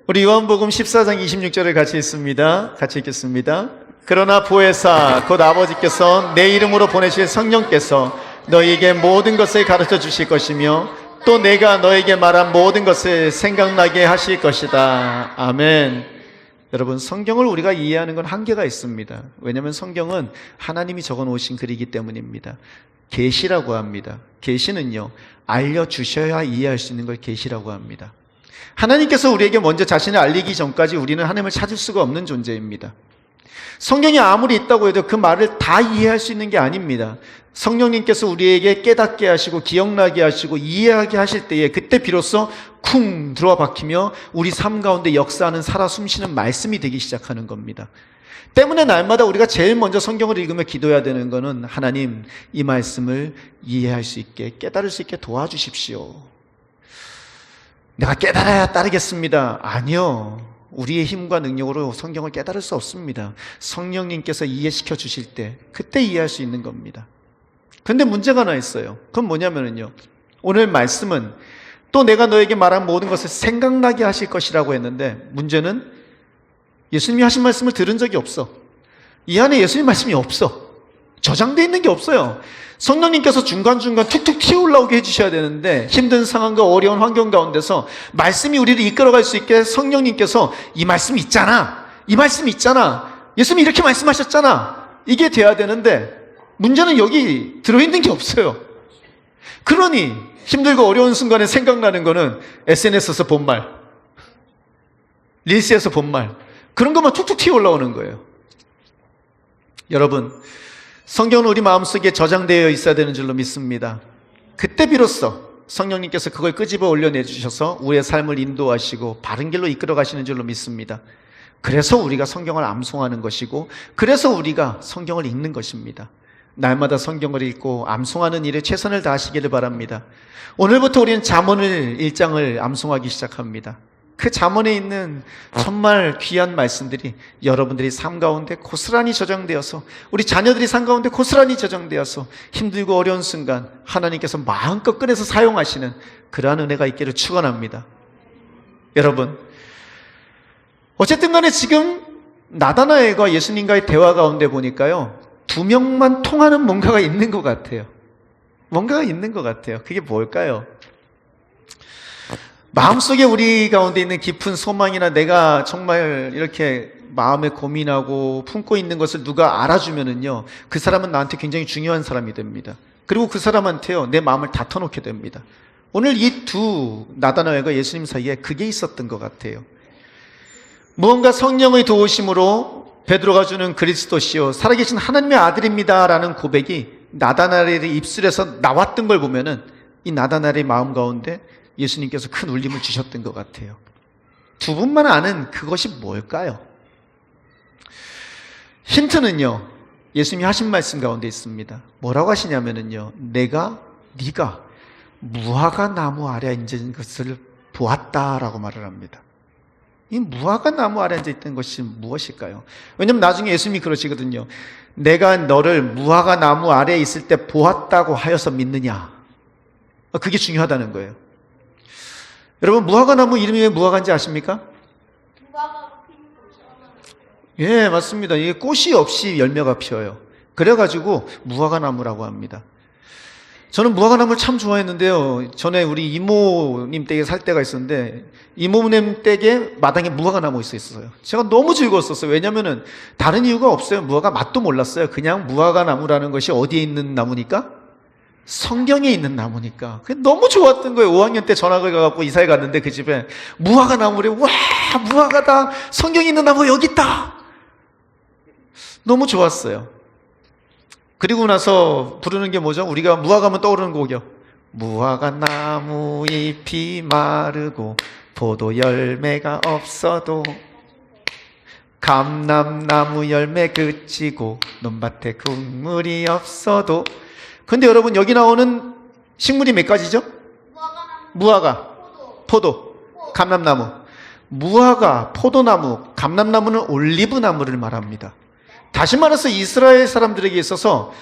우리 요한복음 14장 26절을 같이 읽습니다. 같이 읽겠습니다. 그러나 보혜사 곧 아버지께서 내 이름으로 보내실 성령께서 너희에게 모든 것을 가르쳐 주실 것이며 또 내가 너에게 말한 모든 것을 생각나게 하실 것이다. 아멘. 여러분, 성경을 우리가 이해하는 건 한계가 있습니다. 왜냐하면 성경은 하나님이 적어 놓으신 글이기 때문입니다. 계시라고 합니다. 계시는요, 알려주셔야 이해할 수 있는 걸 계시라고 합니다. 하나님께서 우리에게 먼저 자신을 알리기 전까지 우리는 하나님을 찾을 수가 없는 존재입니다. 성경이 아무리 있다고 해도 그 말을 다 이해할 수 있는 게 아닙니다. 성령님께서 우리에게 깨닫게 하시고 기억나게 하시고 이해하게 하실 때에 그때 비로소 쿵 들어와 박히며 우리 삶 가운데 역사하는 살아 숨쉬는 말씀이 되기 시작하는 겁니다. 때문에 날마다 우리가 제일 먼저 성경을 읽으며 기도해야 되는 것은 하나님, 이 말씀을 이해할 수 있게, 깨달을 수 있게 도와주십시오. 내가 깨달아야 따르겠습니다. 아니요. 우리의 힘과 능력으로 성경을 깨달을 수 없습니다. 성령님께서 이해시켜 주실 때 그때 이해할 수 있는 겁니다. 근데 문제가 하나 있어요. 그건 뭐냐면요, 오늘 말씀은 또 내가 너에게 말한 모든 것을 생각나게 하실 것이라고 했는데, 문제는 예수님이 하신 말씀을 들은 적이 없어. 이 안에 예수님 말씀이 없어. 저장되어 있는 게 없어요. 성령님께서 중간중간 툭툭 튀어 올라오게 해주셔야 되는데, 힘든 상황과 어려운 환경 가운데서 말씀이 우리를 이끌어갈 수 있게 성령님께서 이 말씀 있잖아, 이 말씀 있잖아, 예수님이 이렇게 말씀하셨잖아, 이게 돼야 되는데, 문제는 여기 들어있는 게 없어요. 그러니 힘들고 어려운 순간에 생각나는 거는 SNS에서 본 말, 릴스에서 본 말, 그런 것만 툭툭 튀어 올라오는 거예요. 여러분, 성경은 우리 마음속에 저장되어 있어야 되는 줄로 믿습니다. 그때 비로소 성령님께서 그걸 끄집어 올려내주셔서 우리의 삶을 인도하시고 바른 길로 이끌어 가시는 줄로 믿습니다. 그래서 우리가 성경을 암송하는 것이고, 그래서 우리가 성경을 읽는 것입니다. 날마다 성경을 읽고 암송하는 일에 최선을 다하시기를 바랍니다. 오늘부터 우리는 잠언을 1장을 암송하기 시작합니다. 그 잠언에 있는 정말 귀한 말씀들이 여러분들이 삶 가운데 고스란히 저장되어서, 우리 자녀들이 삶 가운데 고스란히 저장되어서 힘들고 어려운 순간 하나님께서 마음껏 꺼내서 사용하시는 그러한 은혜가 있기를 축원합니다. 여러분, 어쨌든 간에 지금 나다나엘과 예수님과의 대화 가운데 보니까요, 두 명만 통하는 뭔가가 있는 것 같아요. 뭔가가 있는 것 같아요. 그게 뭘까요? 마음속에 우리 가운데 있는 깊은 소망이나 내가 정말 이렇게 마음에 고민하고 품고 있는 것을 누가 알아주면은요, 그 사람은 나한테 굉장히 중요한 사람이 됩니다. 그리고 그 사람한테요, 내 마음을 다 터놓게 됩니다. 오늘 이 두 나다나엘과 예수님 사이에 그게 있었던 것 같아요. 무언가 성령의 도우심으로 베드로가 주는 그리스도시요 살아계신 하나님의 아들입니다 라는 고백이 나다나엘의 입술에서 나왔던 걸 보면은 이 나다나엘의 마음 가운데 예수님께서 큰 울림을 주셨던 것 같아요. 두 분만 아는 그것이 뭘까요? 힌트는요, 예수님이 하신 말씀 가운데 있습니다. 뭐라고 하시냐면은요, 네가 무화과 나무 아래 앉은 것을 보았다라고 말을 합니다. 이 무화과 나무 아래 앉아 있던 것이 무엇일까요? 왜냐하면 나중에 예수님이 그러시거든요. 내가 너를 무화과 나무 아래에 있을 때 보았다고 하여서 믿느냐? 그게 중요하다는 거예요. 여러분, 무화과 나무 이름이 왜 무화과인지 아십니까? 예, 맞습니다. 이게 꽃이 없이 열매가 피어요. 그래가지고 무화과 나무라고 합니다. 저는 무화과나무를 참 좋아했는데요. 전에 우리 이모님 댁에 살 때가 있었는데 이모님 댁에 마당에 무화과나무 있었어요. 제가 너무 즐거웠었어요. 왜냐면은 다른 이유가 없어요. 무화과 맛도 몰랐어요. 그냥 무화과나무라는 것이 어디에 있는 나무니까? 성경에 있는 나무니까. 그게 너무 좋았던 거예요. 5학년 때 전학을 가갖고 이사를 갔는데 그 집에 무화과나무래. 와, 무화과다. 성경에 있는 나무 여기 있다. 너무 좋았어요. 그리고 나서 부르는 게 뭐죠? 우리가 무화과하면 떠오르는 곡이요. 무화과나무 잎이 마르고 포도 열매가 없어도 감람나무 열매 그치고 논밭에 국물이 없어도. 근데 여러분 여기 나오는 식물이 몇 가지죠? 무화과, 포도, 감람나무. 무화과, 포도나무, 감람나무는 올리브나무를 말합니다. 다시 말해서 이스라엘 사람들에게 있어서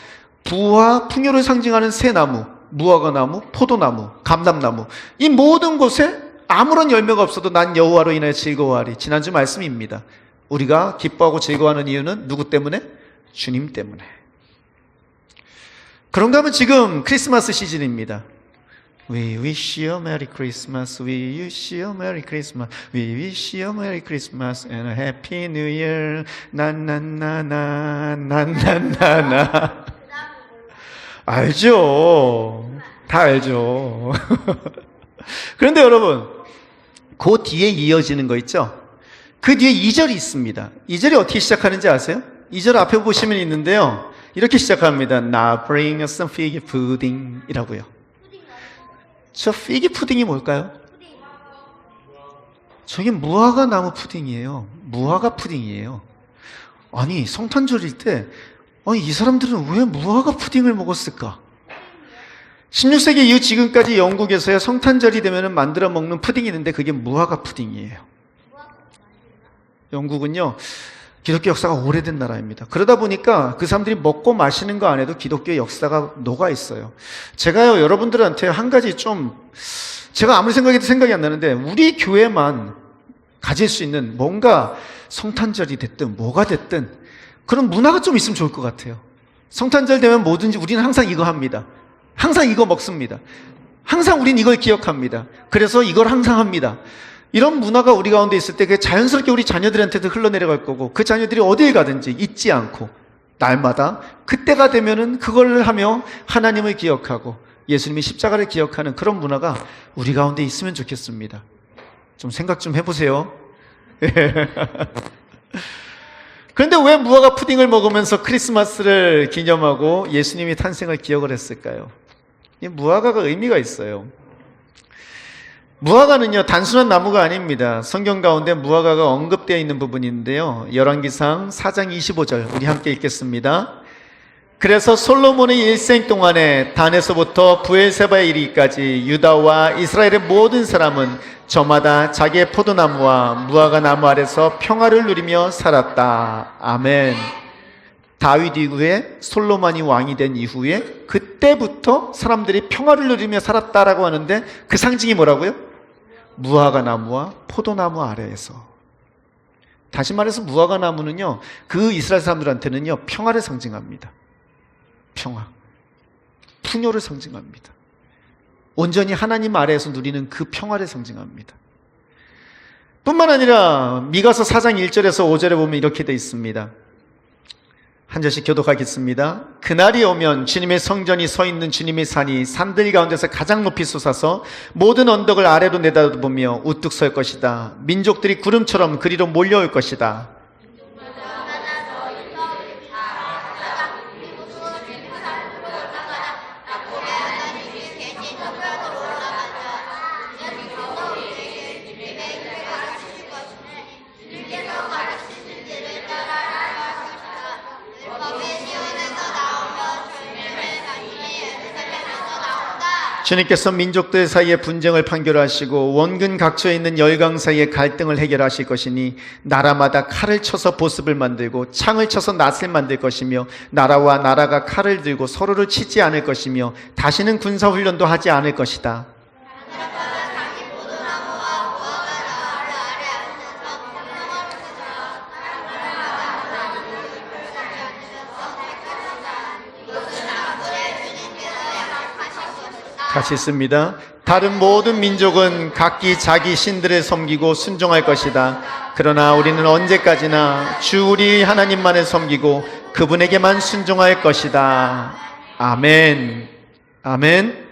부와 풍요를 상징하는 새 나무, 무화과나무, 포도나무, 감람나무, 이 모든 곳에 아무런 열매가 없어도 난 여호와로 인하여 즐거워하리. 지난주 말씀입니다. 우리가 기뻐하고 즐거워하는 이유는 누구 때문에? 주님 때문에. 그런가 하면 지금 크리스마스 시즌입니다. We wish you a Merry Christmas. We wish you a Merry Christmas. We wish you a Merry Christmas and a Happy New Year. 난난나나 난난나나. 알죠. 다 알죠. 그런데 여러분, 그 뒤에 이어지는 거 있죠? 그 뒤에 2절이 있습니다. 2절이 어떻게 시작하는지 아세요? 2절 앞에 보시면 있는데요. 이렇게 시작합니다. Now bring us some fig pudding 이라고요. 저 피기 푸딩이 뭘까요? 저게 무화과 나무 푸딩이에요. 무화과 푸딩이에요. 아니 성탄절일 때 이 사람들은 왜 무화과 푸딩을 먹었을까? 16세기 이후 지금까지 영국에서요 성탄절이 되면 만들어 먹는 푸딩이 있는데 그게 무화과 푸딩이에요. 영국은요 기독교 역사가 오래된 나라입니다. 그러다 보니까 그 사람들이 먹고 마시는 거 안에도 기독교의 역사가 녹아 있어요. 제가요 여러분들한테 한 가지 좀 제가 아무리 생각해도 생각이 안 나는데 우리 교회만 가질 수 있는 뭔가 성탄절이 됐든 뭐가 됐든 그런 문화가 좀 있으면 좋을 것 같아요. 성탄절 되면 뭐든지 우리는 항상 이거 합니다. 항상 이거 먹습니다. 항상 우린 이걸 기억합니다. 그래서 이걸 항상 합니다. 이런 문화가 우리 가운데 있을 때 그게 자연스럽게 우리 자녀들한테도 흘러내려갈 거고 그 자녀들이 어딜 가든지 잊지 않고 날마다 그때가 되면은 그걸 하며 하나님을 기억하고 예수님의 십자가를 기억하는 그런 문화가 우리 가운데 있으면 좋겠습니다. 좀 생각 좀 해보세요. 그런데 왜 무화과 푸딩을 먹으면서 크리스마스를 기념하고 예수님이 탄생을 기억을 했을까요? 이 무화과가 의미가 있어요. 무화과는요 단순한 나무가 아닙니다. 성경 가운데 무화과가 언급되어 있는 부분인데요 열왕기상 4장 25절 우리 함께 읽겠습니다. 그래서 솔로몬의 일생 동안에 단에서부터 부엘세바에 이르기까지 유다와 이스라엘의 모든 사람은 저마다 자기의 포도나무와 무화과 나무 아래서 평화를 누리며 살았다. 아멘. 다윗 이후에 솔로몬이 왕이 된 이후에 그때부터 사람들이 평화를 누리며 살았다라고 하는데 그 상징이 뭐라고요? 무화과 나무와 포도나무 아래에서. 다시 말해서 무화과 나무는요 그 이스라엘 사람들한테는요 평화를 상징합니다. 평화, 풍요를 상징합니다. 온전히 하나님 아래에서 누리는 그 평화를 상징합니다. 뿐만 아니라 미가서 4장 1절에서 5절에 보면 이렇게 되어 있습니다. 한 절씩 교독하겠습니다. 그날이 오면 주님의 성전이 서 있는 주님의 산이 산들 가운데서 가장 높이 솟아서 모든 언덕을 아래로 내다보며 우뚝 설 것이다. 민족들이 구름처럼 그리로 몰려올 것이다. 주님께서 민족들 사이에 분쟁을 판결하시고 원근 각처에 있는 열강 사이에 갈등을 해결하실 것이니 나라마다 칼을 쳐서 보습을 만들고 창을 쳐서 낫을 만들 것이며 나라와 나라가 칼을 들고 서로를 치지 않을 것이며 다시는 군사훈련도 하지 않을 것이다. 같이 있습니다. 다른 모든 민족은 각기 자기 신들을 섬기고 순종할 것이다. 그러나 우리는 언제까지나 주 우리 하나님만을 섬기고 그분에게만 순종할 것이다. 아멘. 아멘.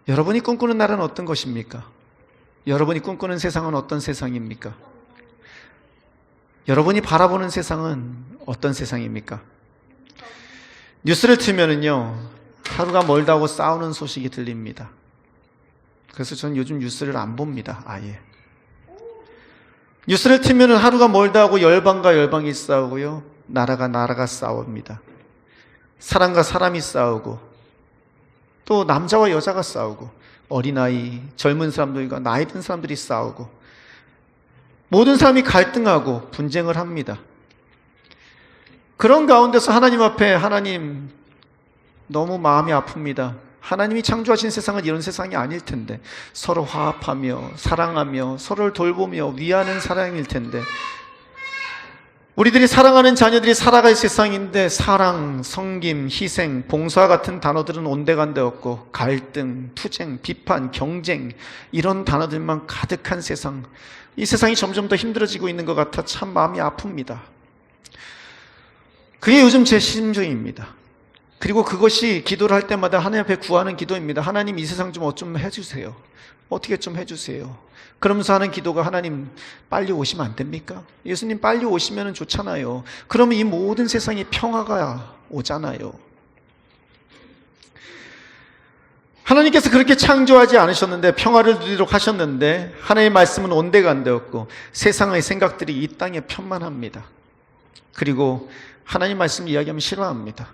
여러분이 꿈꾸는 나라는 어떤 것입니까? 여러분이 꿈꾸는 세상은 어떤 세상입니까? 여러분이 바라보는 세상은 어떤 세상입니까? 뉴스를 틀면은요, 하루가 멀다고 싸우는 소식이 들립니다. 그래서 저는 요즘 뉴스를 안 봅니다. 아예. 뉴스를 틀면은 하루가 멀다고 열방과 열방이 싸우고요, 나라가 싸웁니다. 사람과 사람이 싸우고, 또 남자와 여자가 싸우고, 어린아이, 젊은 사람들과 나이 든 사람들이 싸우고, 모든 사람이 갈등하고 분쟁을 합니다. 그런 가운데서 하나님 앞에, 하나님 너무 마음이 아픕니다. 하나님이 창조하신 세상은 이런 세상이 아닐 텐데, 서로 화합하며 사랑하며 서로를 돌보며 위하는 사랑일 텐데, 우리들이 사랑하는 자녀들이 살아갈 세상인데 사랑, 섬김, 희생, 봉사 같은 단어들은 온데간데 없고, 갈등, 투쟁, 비판, 경쟁, 이런 단어들만 가득한 세상, 이 세상이 점점 더 힘들어지고 있는 것 같아 참 마음이 아픕니다. 그게 요즘 제 심정입니다. 그리고 그것이 기도를 할 때마다 하나님 앞에 구하는 기도입니다. 하나님, 이 세상 좀 좀 해주세요. 어떻게 좀 해주세요. 그러면서 하는 기도가, 하나님 빨리 오시면 안 됩니까? 예수님 빨리 오시면 좋잖아요. 그러면 이 모든 세상에 평화가 오잖아요. 하나님께서 그렇게 창조하지 않으셨는데, 평화를 누리도록 하셨는데, 하나님의 말씀은 온데간데 없고 세상의 생각들이 이 땅에 편만합니다. 그리고 하나님 말씀 이야기하면 싫어합니다.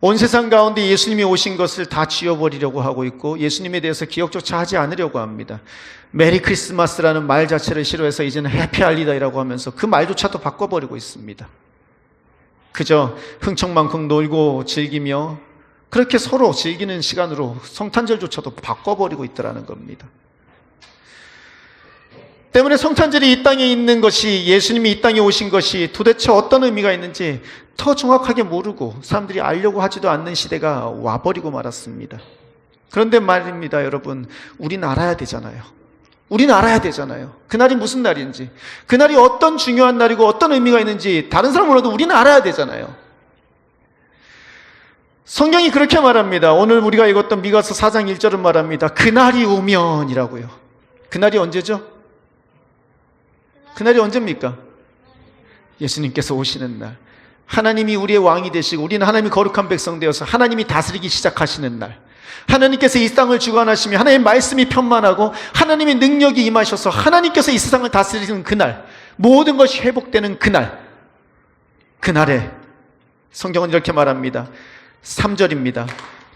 온 세상 가운데 예수님이 오신 것을 다 지워버리려고 하고 있고, 예수님에 대해서 기억조차 하지 않으려고 합니다. 메리 크리스마스라는 말 자체를 싫어해서 이제는 해피 할리데이라고 하면서 그 말조차도 바꿔버리고 있습니다. 그저 흥청망청 놀고 즐기며 그렇게 서로 즐기는 시간으로 성탄절조차도 바꿔버리고 있더라는 겁니다. 때문에 성탄절이 이 땅에 있는 것이, 예수님이 이 땅에 오신 것이 도대체 어떤 의미가 있는지 더 정확하게 모르고 사람들이 알려고 하지도 않는 시대가 와버리고 말았습니다. 그런데 말입니다, 여러분, 우린 알아야 되잖아요. 우린 알아야 되잖아요. 그날이 무슨 날인지, 그날이 어떤 중요한 날이고 어떤 의미가 있는지 다른 사람 몰라도 우리는 알아야 되잖아요. 성경이 그렇게 말합니다. 오늘 우리가 읽었던 미가서 4장 1절은 말합니다. 그날이 오면이라고요. 그날이 언제죠? 그날이 언제입니까? 예수님께서 오시는 날, 하나님이 우리의 왕이 되시고 우리는 하나님이 거룩한 백성 되어서 하나님이 다스리기 시작하시는 날, 하나님께서 이 땅을 주관하시며 하나님의 말씀이 편만하고 하나님의 능력이 임하셔서 하나님께서 이 세상을 다스리는 그날, 모든 것이 회복되는 그날, 그날에 성경은 이렇게 말합니다. 3절입니다.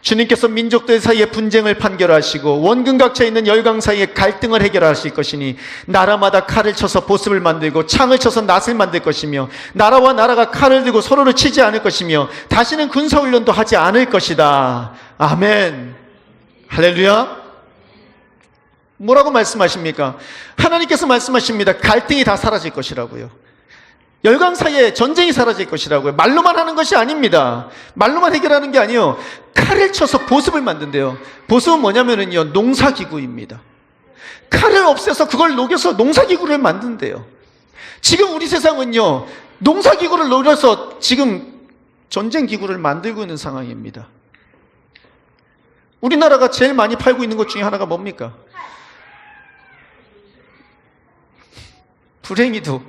주님께서 민족들 사이의 분쟁을 판결하시고 원근각처에 있는 열강 사이의 갈등을 해결하실 것이니, 나라마다 칼을 쳐서 보습을 만들고 창을 쳐서 낫을 만들 것이며, 나라와 나라가 칼을 들고 서로를 치지 않을 것이며 다시는 군사훈련도 하지 않을 것이다. 아멘. 할렐루야. 뭐라고 말씀하십니까? 하나님께서 말씀하십니다. 갈등이 다 사라질 것이라고요. 열강 사이에 전쟁이 사라질 것이라고요. 말로만 하는 것이 아닙니다. 말로만 해결하는 게 아니에요. 칼을 쳐서 보습을 만든대요. 보습은 뭐냐면요, 농사기구입니다. 칼을 없애서 그걸 녹여서 농사기구를 만든대요. 지금 우리 세상은요, 농사기구를 녹여서 지금 전쟁기구를 만들고 있는 상황입니다. 우리나라가 제일 많이 팔고 있는 것 중에 하나가 뭡니까? 불행히도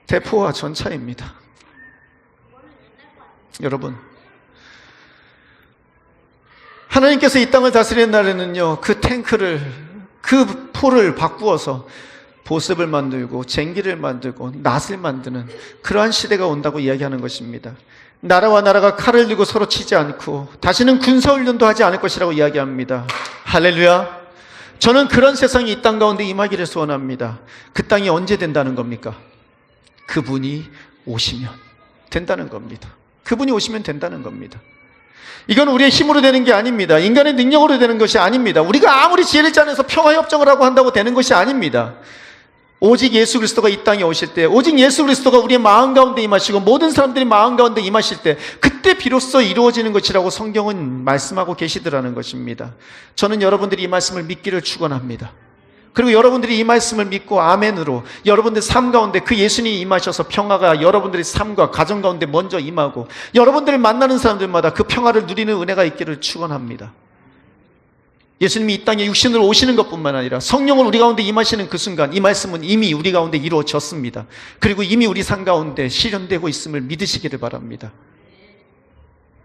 대포와 전차입니다. 여러분, 하나님께서 이 땅을 다스리는 날에는요, 그 탱크를, 그 포를 바꾸어서 보습을 만들고 쟁기를 만들고 낫을 만드는 그러한 시대가 온다고 이야기하는 것입니다. 나라와 나라가 칼을 들고 서로 치지 않고 다시는 군사훈련도 하지 않을 것이라고 이야기합니다. 할렐루야. 저는 그런 세상이 이 땅 가운데 임하기를 소원합니다. 그 땅이 언제 된다는 겁니까? 그분이 오시면 된다는 겁니다. 그분이 오시면 된다는 겁니다. 이건 우리의 힘으로 되는 게 아닙니다. 인간의 능력으로 되는 것이 아닙니다. 우리가 아무리 지혜를 짜내서 평화협정을 하고 한다고 되는 것이 아닙니다. 오직 예수 그리스도가 이 땅에 오실 때, 오직 예수 그리스도가 우리의 마음 가운데 임하시고 모든 사람들이 마음 가운데 임하실 때, 그때 비로소 이루어지는 것이라고 성경은 말씀하고 계시더라는 것입니다. 저는 여러분들이 이 말씀을 믿기를 축원합니다. 그리고 여러분들이 이 말씀을 믿고 아멘으로 여러분들 삶 가운데 그 예수님이 임하셔서 평화가 여러분들의 삶과 가정 가운데 먼저 임하고 여러분들을 만나는 사람들마다 그 평화를 누리는 은혜가 있기를 축원합니다. 예수님이 이 땅에 육신으로 오시는 것뿐만 아니라 성령을 우리 가운데 임하시는 그 순간 이 말씀은 이미 우리 가운데 이루어졌습니다. 그리고 이미 우리 삶 가운데 실현되고 있음을 믿으시기를 바랍니다.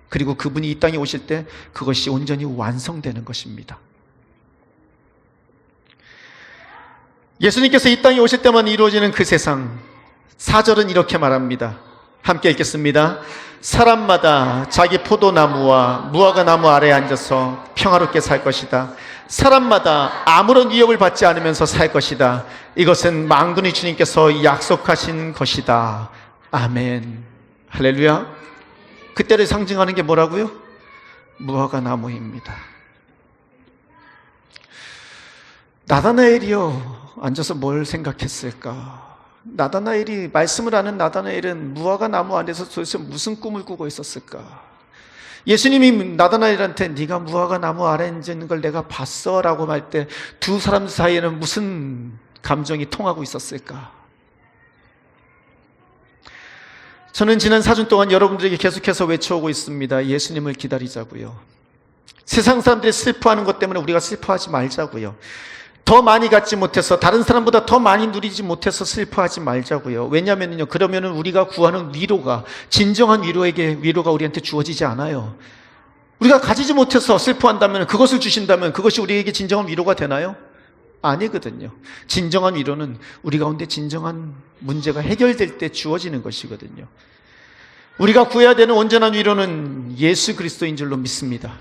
그리고 그분이 이 땅에 오실 때 그것이 온전히 완성되는 것입니다. 예수님께서 이 땅에 오실 때만 이루어지는 그 세상, 4절은 이렇게 말합니다. 함께 읽겠습니다. 사람마다 자기 포도나무와 무화과나무 아래에 앉아서 평화롭게 살 것이다. 사람마다 아무런 위협을 받지 않으면서 살 것이다. 이것은 만군의 주님께서 약속하신 것이다. 아멘. 할렐루야. 그때를 상징하는 게 뭐라고요? 무화과나무입니다. 나다나엘이요, 앉아서 뭘 생각했을까? 나다나엘이, 말씀을 아는 나다나엘은 무화과나무 안에서 도대체 무슨 꿈을 꾸고 있었을까? 예수님이 나다나엘한테 네가 무화과나무 아래에 있는 걸 내가 봤어 라고 할 때 두 사람 사이에는 무슨 감정이 통하고 있었을까? 저는 지난 4주 동안 여러분들에게 계속해서 외쳐오고 있습니다. 예수님을 기다리자고요. 세상 사람들이 슬퍼하는 것 때문에 우리가 슬퍼하지 말자고요. 더 많이 갖지 못해서, 다른 사람보다 더 많이 누리지 못해서 슬퍼하지 말자고요. 왜냐하면요, 그러면은 우리가 구하는 위로가, 진정한 위로가 우리한테 주어지지 않아요. 우리가 가지지 못해서 슬퍼한다면, 그것을 주신다면 그것이 우리에게 진정한 위로가 되나요? 아니거든요. 진정한 위로는 우리 가운데 진정한 문제가 해결될 때 주어지는 것이거든요. 우리가 구해야 되는 온전한 위로는 예수 그리스도인 줄로 믿습니다.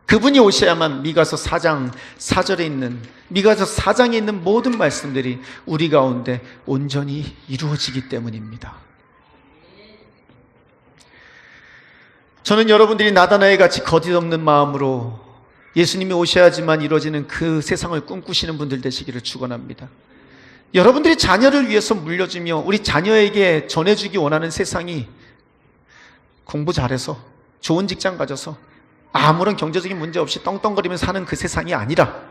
그분이 오셔야만 미가서 4장 4절에 있는, 미가서 4장에 있는 모든 말씀들이 우리 가운데 온전히 이루어지기 때문입니다. 저는 여러분들이 나다나엘 같이 거짓없는 마음으로 예수님이 오셔야지만 이루어지는 그 세상을 꿈꾸시는 분들 되시기를 축원합니다. 여러분들이 자녀를 위해서 물려주며 우리 자녀에게 전해주기 원하는 세상이 공부 잘해서 좋은 직장 가져서 아무런 경제적인 문제 없이 떵떵거리면서 사는 그 세상이 아니라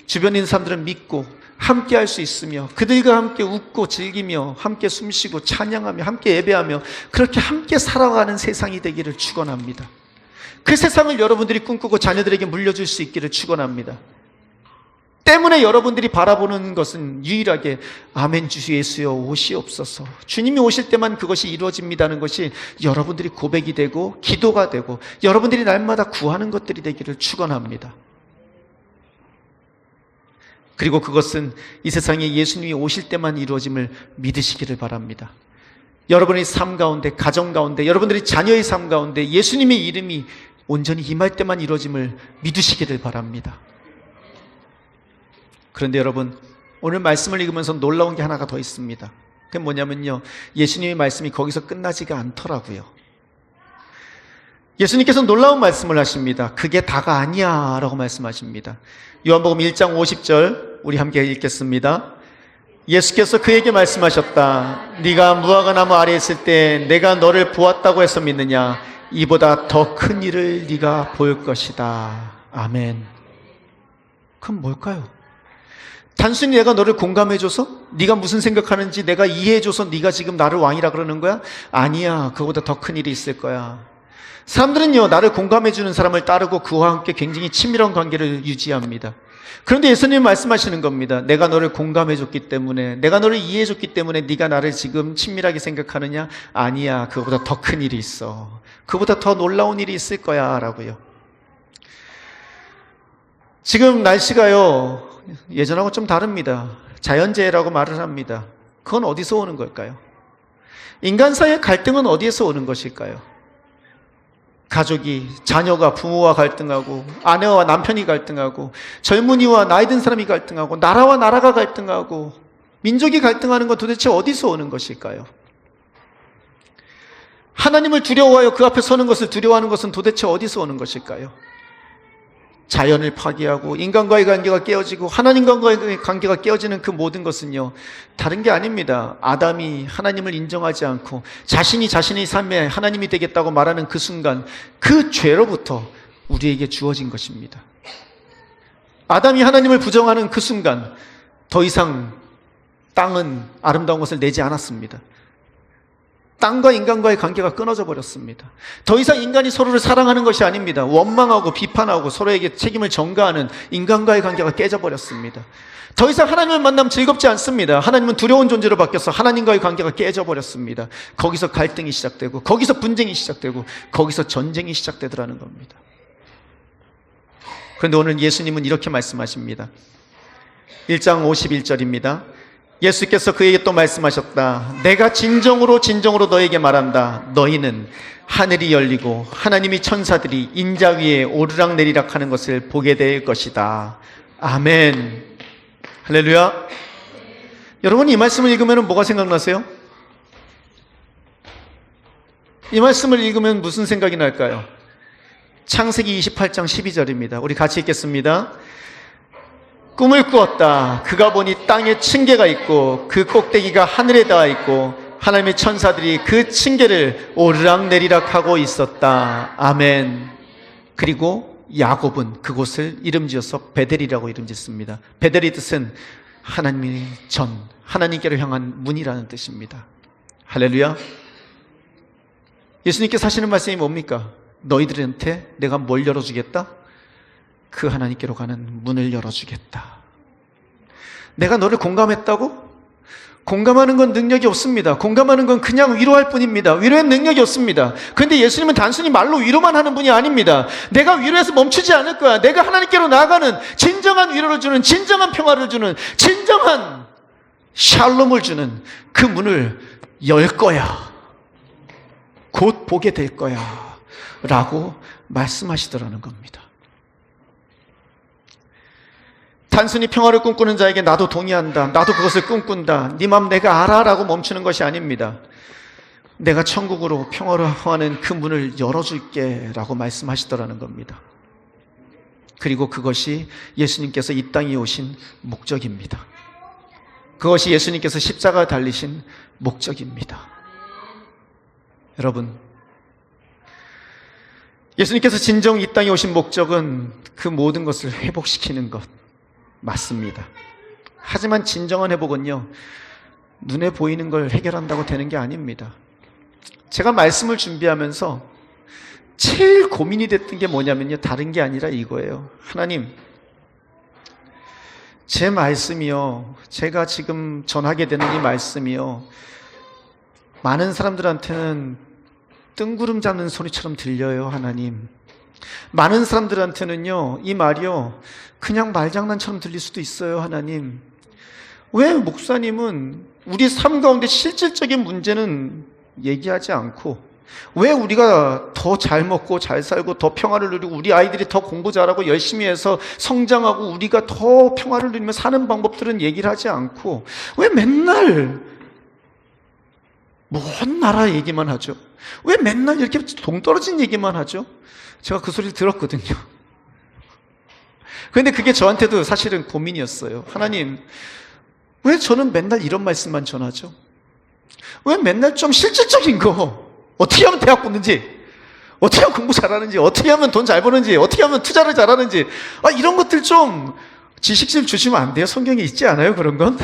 주변에 있는 사람들을 믿고 함께 할 수 있으며 그들과 함께 웃고 즐기며 함께 숨쉬고 찬양하며 함께 예배하며 그렇게 함께 살아가는 세상이 되기를 축원합니다. 그 세상을 여러분들이 꿈꾸고 자녀들에게 물려줄 수 있기를 축원합니다. 때문에 여러분들이 바라보는 것은 유일하게 아멘 주 예수여 오시옵소서, 주님이 오실 때만 그것이 이루어집니다는 것이 여러분들이 고백이 되고 기도가 되고 여러분들이 날마다 구하는 것들이 되기를 축원합니다. 그리고 그것은 이 세상에 예수님이 오실 때만 이루어짐을 믿으시기를 바랍니다. 여러분의 삶 가운데, 가정 가운데, 여러분들의 자녀의 삶 가운데 예수님의 이름이 온전히 임할 때만 이루어짐을 믿으시기를 바랍니다. 그런데 여러분, 오늘 말씀을 읽으면서 놀라운 게 하나가 더 있습니다. 그게 뭐냐면요, 예수님의 말씀이 거기서 끝나지가 않더라고요. 예수님께서 놀라운 말씀을 하십니다. 그게 다가 아니야 라고 말씀하십니다. 요한복음 1장 50절 우리 함께 읽겠습니다. 예수께서 그에게 말씀하셨다. 네가 무화과나무 아래에 있을 때 내가 너를 보았다고 해서 믿느냐? 이보다 더 큰 일을 네가 볼 것이다. 아멘. 그럼 뭘까요? 단순히 내가 너를 공감해줘서, 네가 무슨 생각하는지 내가 이해해줘서 네가 지금 나를 왕이라 그러는 거야? 아니야. 그보다 더 큰 일이 있을 거야. 사람들은요, 나를 공감해주는 사람을 따르고 그와 함께 굉장히 친밀한 관계를 유지합니다. 그런데 예수님이 말씀하시는 겁니다. 내가 너를 공감해줬기 때문에, 내가 너를 이해해줬기 때문에 네가 나를 지금 친밀하게 생각하느냐? 아니야. 그보다 더 큰 일이 있어. 그보다 더 놀라운 일이 있을 거야 라고요. 지금 날씨가요, 예전하고 좀 다릅니다. 자연재해라고 말을 합니다. 그건 어디서 오는 걸까요? 인간 사이의 갈등은 어디에서 오는 것일까요? 가족이, 자녀가 부모와 갈등하고, 아내와 남편이 갈등하고, 젊은이와 나이 든 사람이 갈등하고, 나라와 나라가 갈등하고, 민족이 갈등하는 건 도대체 어디서 오는 것일까요? 하나님을 두려워하여 그 앞에 서는 것을 두려워하는 것은 도대체 어디서 오는 것일까요? 자연을 파괴하고 인간과의 관계가 깨어지고 하나님과의 관계가 깨어지는 그 모든 것은요, 다른 게 아닙니다. 아담이 하나님을 인정하지 않고 자신이 자신의 삶에 하나님이 되겠다고 말하는 그 순간, 그 죄로부터 우리에게 주어진 것입니다. 아담이 하나님을 부정하는 그 순간 더 이상 땅은 아름다운 것을 내지 않았습니다. 땅과 인간과의 관계가 끊어져 버렸습니다. 더 이상 인간이 서로를 사랑하는 것이 아닙니다. 원망하고 비판하고 서로에게 책임을 전가하는 인간과의 관계가 깨져 버렸습니다. 더 이상 하나님을 만나면 즐겁지 않습니다. 하나님은 두려운 존재로 바뀌어서 하나님과의 관계가 깨져 버렸습니다. 거기서 갈등이 시작되고 거기서 분쟁이 시작되고 거기서 전쟁이 시작되더라는 겁니다. 그런데 오늘 예수님은 이렇게 말씀하십니다. 1장 51절입니다. 예수께서 그에게 또 말씀하셨다. 내가 진정으로 진정으로 너에게 말한다. 너희는 하늘이 열리고 하나님이 천사들이 인자 위에 오르락내리락 하는 것을 보게 될 것이다. 아멘. 할렐루야. 여러분, 이 말씀을 읽으면 뭐가 생각나세요? 이 말씀을 읽으면 무슨 생각이 날까요? 창세기 28장 12절입니다. 우리 같이 읽겠습니다. 꿈을 꾸었다. 그가 보니 땅에 층계가 있고 그 꼭대기가 하늘에 닿아 있고 하나님의 천사들이 그 층계를 오르락내리락 하고 있었다. 아멘. 그리고 야곱은 그곳을 이름지어서 베델이라고 이름짓습니다. 베델의 뜻은 하나님의 전, 하나님께로 향한 문이라는 뜻입니다. 할렐루야. 예수님께서 하시는 말씀이 뭡니까? 너희들한테 내가 뭘 열어주겠다? 그 하나님께로 가는 문을 열어주겠다. 내가 너를 공감했다고? 공감하는 건 능력이 없습니다. 공감하는 건 그냥 위로할 뿐입니다. 위로엔 능력이 없습니다. 그런데 예수님은 단순히 말로 위로만 하는 분이 아닙니다. 내가 위로해서 멈추지 않을 거야. 내가 하나님께로 나아가는 진정한 위로를 주는, 진정한 평화를 주는, 진정한 샬롬을 주는 그 문을 열 거야. 곧 보게 될 거야. 라고 말씀하시더라는 겁니다. 단순히 평화를 꿈꾸는 자에게 나도 동의한다. 나도 그것을 꿈꾼다. 네 맘 내가 알아. 라고 멈추는 것이 아닙니다. 내가 천국으로 평화로 하는 그 문을 열어줄게. 라고 말씀하시더라는 겁니다. 그리고 그것이 예수님께서 이 땅에 오신 목적입니다. 그것이 예수님께서 십자가 달리신 목적입니다. 여러분, 예수님께서 진정 이 땅에 오신 목적은 그 모든 것을 회복시키는 것 맞습니다. 하지만 진정한 회복은요, 눈에 보이는 걸 해결한다고 되는 게 아닙니다. 제가 말씀을 준비하면서 제일 고민이 됐던 게 뭐냐면요, 다른 게 아니라 이거예요. 하나님, 제 말씀이요, 제가 지금 전하게 되는 이 말씀이요, 많은 사람들한테는 뜬구름 잡는 소리처럼 들려요. 하나님, 많은 사람들한테는요, 이 말이요, 그냥 말장난처럼 들릴 수도 있어요. 하나님, 왜 목사님은 우리 삶 가운데 실질적인 문제는 얘기하지 않고, 왜 우리가 더 잘 먹고 잘 살고 더 평화를 누리고 우리 아이들이 더 공부 잘하고 열심히 해서 성장하고 우리가 더 평화를 누리며 사는 방법들은 얘기를 하지 않고, 왜 맨날 먼 나라 얘기만 하죠? 왜 맨날 이렇게 동떨어진 얘기만 하죠? 제가 그 소리를 들었거든요. 그런데 그게 저한테도 사실은 고민이었어요. 하나님, 왜 저는 맨날 이런 말씀만 전하죠? 왜 맨날 좀 실질적인 거, 어떻게 하면 대학 붙는지, 어떻게 하면 공부 잘하는지, 어떻게 하면 돈 잘 버는지, 어떻게 하면 투자를 잘하는지, 이런 것들 좀 지식질 주시면 안 돼요? 성경에 있지 않아요? 그런 건?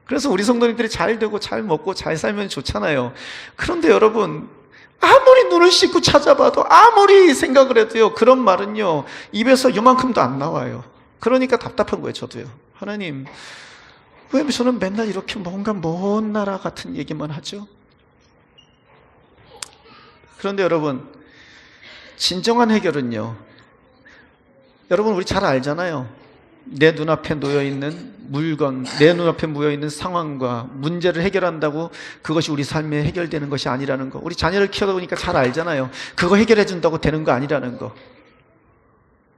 그래서 우리 성도님들이 잘 되고 잘 먹고 잘 살면 좋잖아요. 그런데 여러분, 아무리 눈을 씻고 찾아봐도, 아무리 생각을 해도요, 그런 말은요, 입에서 요만큼도 안 나와요. 그러니까 답답한 거예요. 저도요. 하나님, 왜 저는 맨날 이렇게 뭔가 먼 나라 같은 얘기만 하죠? 그런데 여러분, 진정한 해결은요, 여러분 우리 잘 알잖아요. 내 눈앞에 놓여있는 물건, 내 눈앞에 놓여있는 상황과 문제를 해결한다고 그것이 우리 삶에 해결되는 것이 아니라는 거. 우리 자녀를 키워다 보니까 잘 알잖아요. 그거 해결해 준다고 되는 거 아니라는 거.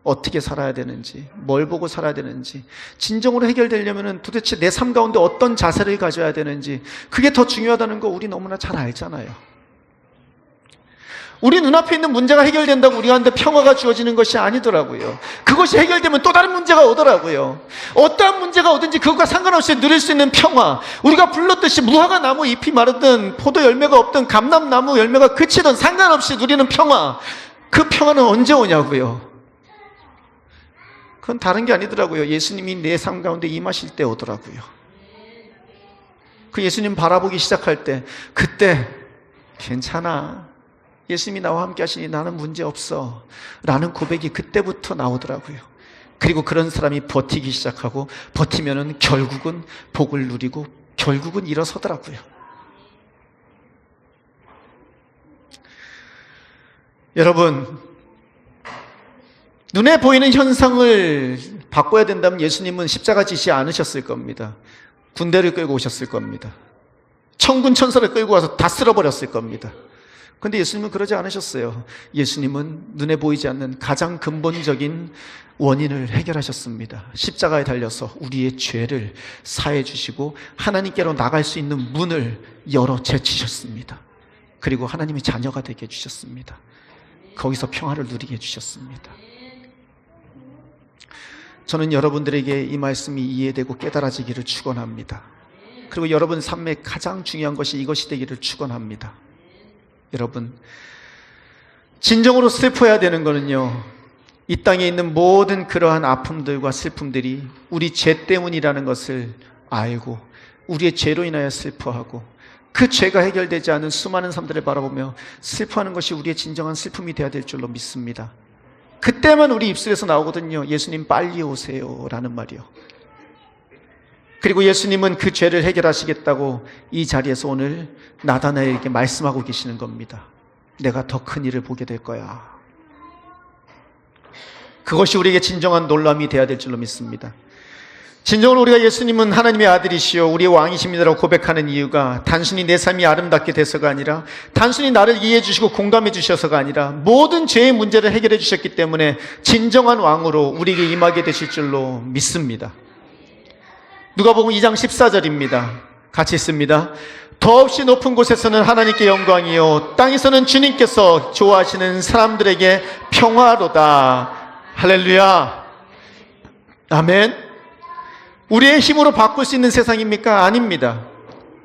어떻게 살아야 되는지, 뭘 보고 살아야 되는지, 진정으로 해결되려면 도대체 내 삶 가운데 어떤 자세를 가져야 되는지, 그게 더 중요하다는 거 우리 너무나 잘 알잖아요. 우리 눈앞에 있는 문제가 해결된다고 우리한테 평화가 주어지는 것이 아니더라고요. 그것이 해결되면 또 다른 문제가 오더라고요. 어떠한 문제가 오든지 그것과 상관없이 누릴 수 있는 평화, 우리가 불렀듯이 무화과 나무 잎이 마르든 포도 열매가 없든 감람나무 열매가 그치든 상관없이 누리는 평화, 그 평화는 언제 오냐고요. 그건 다른 게 아니더라고요. 예수님이 내 삶 가운데 임하실 때 오더라고요. 그 예수님 바라보기 시작할 때, 그때 괜찮아, 예수님이 나와 함께 하시니 나는 문제 없어 라는 고백이 그때부터 나오더라고요. 그리고 그런 사람이 버티기 시작하고, 버티면은 결국은 복을 누리고 결국은 일어서더라고요. 여러분, 눈에 보이는 현상을 바꿔야 된다면 예수님은 십자가 지시 않으셨을 겁니다. 군대를 끌고 오셨을 겁니다. 천군 천사를 끌고 와서 다 쓸어버렸을 겁니다. 그런데 예수님은 그러지 않으셨어요. 예수님은 눈에 보이지 않는 가장 근본적인 원인을 해결하셨습니다. 십자가에 달려서 우리의 죄를 사해 주시고 하나님께로 나갈 수 있는 문을 열어 제치셨습니다. 그리고 하나님의 자녀가 되게 해주셨습니다. 거기서 평화를 누리게 해주셨습니다. 저는 여러분들에게 이 말씀이 이해되고 깨달아지기를 축원합니다. 그리고 여러분 삶의 가장 중요한 것이 이것이 되기를 축원합니다. 여러분, 진정으로 슬퍼야 되는 것은요, 이 땅에 있는 모든 그러한 아픔들과 슬픔들이 우리 죄 때문이라는 것을 알고 우리의 죄로 인하여 슬퍼하고 그 죄가 해결되지 않은 수많은 사람들을 바라보며 슬퍼하는 것이 우리의 진정한 슬픔이 되어야 될 줄로 믿습니다. 그때만 우리 입술에서 나오거든요. 예수님 빨리 오세요 라는 말이요. 그리고 예수님은 그 죄를 해결하시겠다고 이 자리에서 오늘 나다나엘에게 말씀하고 계시는 겁니다. 내가 더 큰 일을 보게 될 거야. 그것이 우리에게 진정한 놀람이 되어야 될 줄로 믿습니다. 진정으로 우리가 예수님은 하나님의 아들이시오 우리의 왕이십니다라고 고백하는 이유가 단순히 내 삶이 아름답게 돼서가 아니라, 단순히 나를 이해해 주시고 공감해 주셔서가 아니라, 모든 죄의 문제를 해결해 주셨기 때문에 진정한 왕으로 우리에게 임하게 되실 줄로 믿습니다. 누가복음 2장 14절입니다. 같이 읽습니다. 더없이 높은 곳에서는 하나님께 영광이요 땅에서는 주님께서 좋아하시는 사람들에게 평화로다. 할렐루야. 아멘. 우리의 힘으로 바꿀 수 있는 세상입니까? 아닙니다.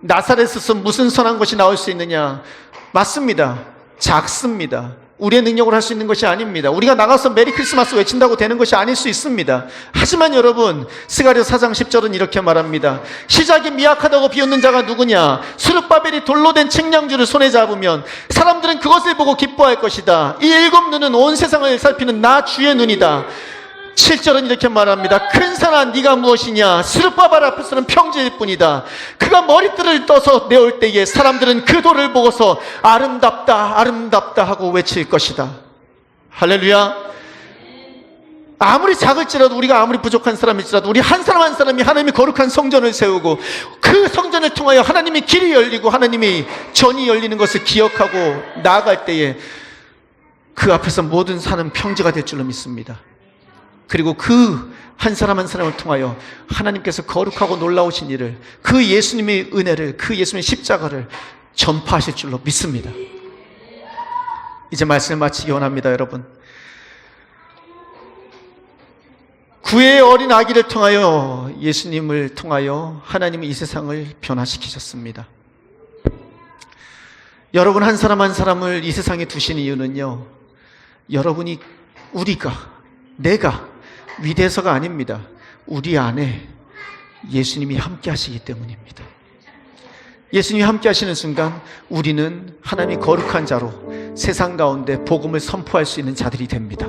나사렛에서 무슨 선한 것이 나올 수 있느냐? 맞습니다. 작습니다. 우리의 능력으로 할 수 있는 것이 아닙니다. 우리가 나가서 메리 크리스마스 외친다고 되는 것이 아닐 수 있습니다. 하지만 여러분, 스가랴 4장 10절은 이렇게 말합니다. 시작이 미약하다고 비웃는 자가 누구냐? 수르바벨이 돌로 된 측량줄을 손에 잡으면 사람들은 그것을 보고 기뻐할 것이다. 이 일곱 눈은 온 세상을 살피는 나 주의 눈이다. 7절은 이렇게 말합니다. 큰 산아 네가 무엇이냐? 스룹바벨 앞에서는 평지일 뿐이다. 그가 머리들을 떠서 내올 때에 사람들은 그 돌을 보고서 아름답다 아름답다 하고 외칠 것이다. 할렐루야. 아무리 작을지라도, 우리가 아무리 부족한 사람일지라도 우리 한 사람 한 사람이 하나님의 거룩한 성전을 세우고 그 성전을 통하여 하나님의 길이 열리고 하나님의 전이 열리는 것을 기억하고 나아갈 때에 그 앞에서 모든 산은 평지가 될 줄로 믿습니다. 그리고 그 한 사람 한 사람을 통하여 하나님께서 거룩하고 놀라우신 일을, 그 예수님의 은혜를, 그 예수님의 십자가를 전파하실 줄로 믿습니다. 이제 말씀을 마치기 원합니다. 여러분, 구의 어린 아기를 통하여, 예수님을 통하여 하나님은 이 세상을 변화시키셨습니다. 여러분 한 사람 한 사람을 이 세상에 두신 이유는요, 여러분이, 우리가, 내가 위대해서가 아닙니다. 우리 안에 예수님이 함께 하시기 때문입니다. 예수님이 함께 하시는 순간 우리는 하나님이 거룩한 자로 세상 가운데 복음을 선포할 수 있는 자들이 됩니다.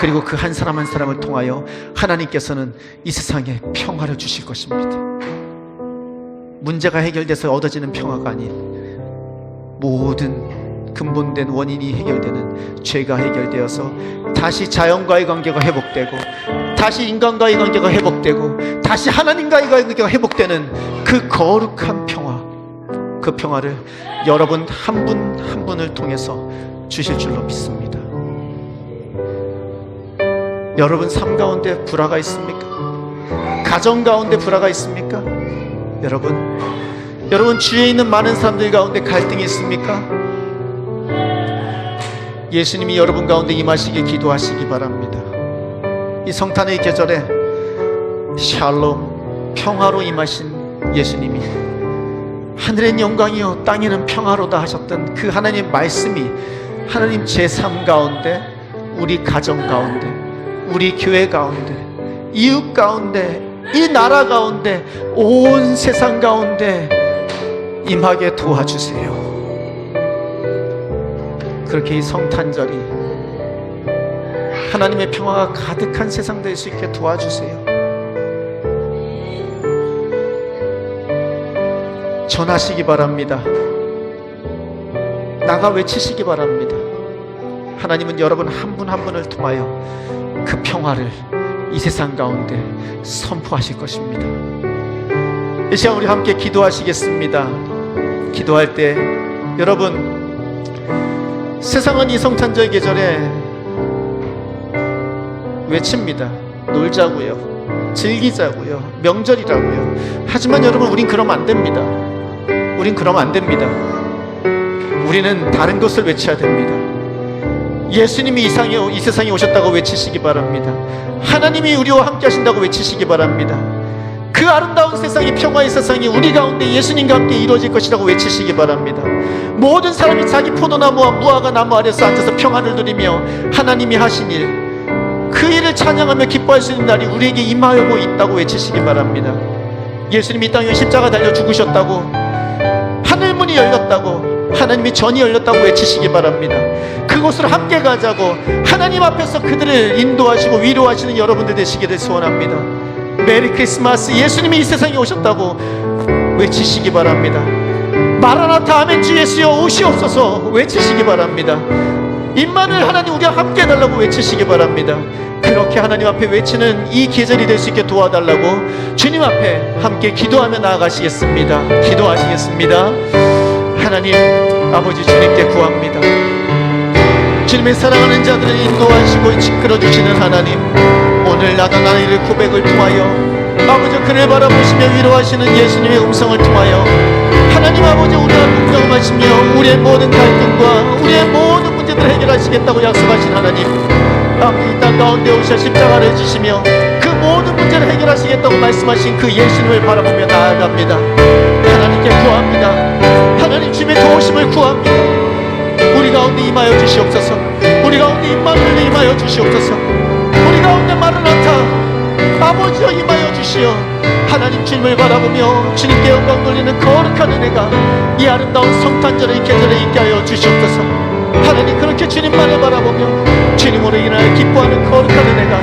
그리고 그 한 사람 한 사람을 통하여 하나님께서는 이 세상에 평화를 주실 것입니다. 문제가 해결돼서 얻어지는 평화가 아닌, 모든 근본된 원인이 해결되는 죄가 해결되어서 다시 자연과의 관계가 회복되고, 다시 인간과의 관계가 회복되고, 다시 하나님과의 관계가 회복되는 그 거룩한 평화, 그 평화를 여러분 한 분 한 분을 통해서 주실 줄로 믿습니다. 여러분 삶 가운데 불화가 있습니까? 가정 가운데 불화가 있습니까? 여러분 주위에 있는 많은 사람들 가운데 갈등이 있습니까? 예수님이 여러분 가운데 임하시길 기도하시기 바랍니다. 이 성탄의 계절에 샬롬, 평화로 임하신 예수님이 하늘엔 영광이요 땅에는 평화로다 하셨던 그 하나님 말씀이 하나님 제3 가운데, 우리 가정 가운데, 우리 교회 가운데, 이웃 가운데, 이 나라 가운데, 온 세상 가운데 임하게 도와주세요. 그렇게 이 성탄절이 하나님의 평화가 가득한 세상 될 수 있게 도와주세요. 전하시기 바랍니다. 나가 외치시기 바랍니다. 하나님은 여러분 한 분 한 분을 통하여 그 평화를 이 세상 가운데 선포하실 것입니다. 이 시간 우리 함께 기도하시겠습니다. 기도할 때 여러분, 세상은 이 성탄절 계절에 외칩니다. 놀자고요, 즐기자고요, 명절이라고요. 하지만 여러분, 우린 그러면 안 됩니다. 우린 그러면 안 됩니다. 우리는 다른 것을 외쳐야 됩니다. 예수님이 이 세상에 오셨다고 외치시기 바랍니다. 하나님이 우리와 함께 하신다고 외치시기 바랍니다. 그 아름다운 세상이, 평화의 세상이 우리 가운데 예수님과 함께 이루어질 것이라고 외치시기 바랍니다. 모든 사람이 자기 포도나무와 무화과 나무 아래서 앉아서 평안을 누리며 하나님이 하신 일, 그 일을 찬양하며 기뻐할 수 있는 날이 우리에게 임하고 있다고 외치시기 바랍니다. 예수님이 이 땅에 십자가 달려 죽으셨다고, 하늘문이 열렸다고, 하나님의 전이 열렸다고 외치시기 바랍니다. 그곳으로 함께 가자고 하나님 앞에서 그들을 인도하시고 위로하시는 여러분들 되시기를 소원합니다. 메리 크리스마스, 예수님이 이 세상에 오셨다고 외치시기 바랍니다. 마라나타, 아멘, 주 예수여 오시옵소서 외치시기 바랍니다. 임마누엘, 하나님 우리와 함께 해달라고 외치시기 바랍니다. 그렇게 하나님 앞에 외치는 이 계절이 될 수 있게 도와달라고 주님 앞에 함께 기도하며 나아가시겠습니다. 기도하시겠습니다. 하나님 아버지, 주님께 구합니다. 주님의 사랑하는 자들을 인도하시고 이끌어주시는 하나님, 오늘 나다나엘의 고백을 통하여 아버지 그를 바라보시며 위로하시는 예수님의 음성을 통하여 하나님 아버지 우리와 공경하시며 우리의 모든 갈등과 우리의 모든 문제들을 해결하시겠다고 약속하신 하나님, 아버지 이 땅 가운데 오셔 십자가를 지시며 그 모든 문제를 해결하시겠다고 말씀하신 그 예수님을 바라보며 나아갑니다. 하나님께 구합니다. 하나님 주님의 도우심을 구합니다. 우리 가운데 임하여 주시옵소서. 우리 가운데 임마누엘을 임하여 주시옵소서. 우리 가운데 마라나타, 아버지여 임하여 주시어 하나님 주님을 바라보며 주님께 영광 돌리는 거룩한 은혜가 이 아름다운 성탄절의 계절에 있게 하여 주시옵소서. 하나님 그렇게 주님만을 바라보며 주님으로 인하여 기뻐하는 거룩한 은혜가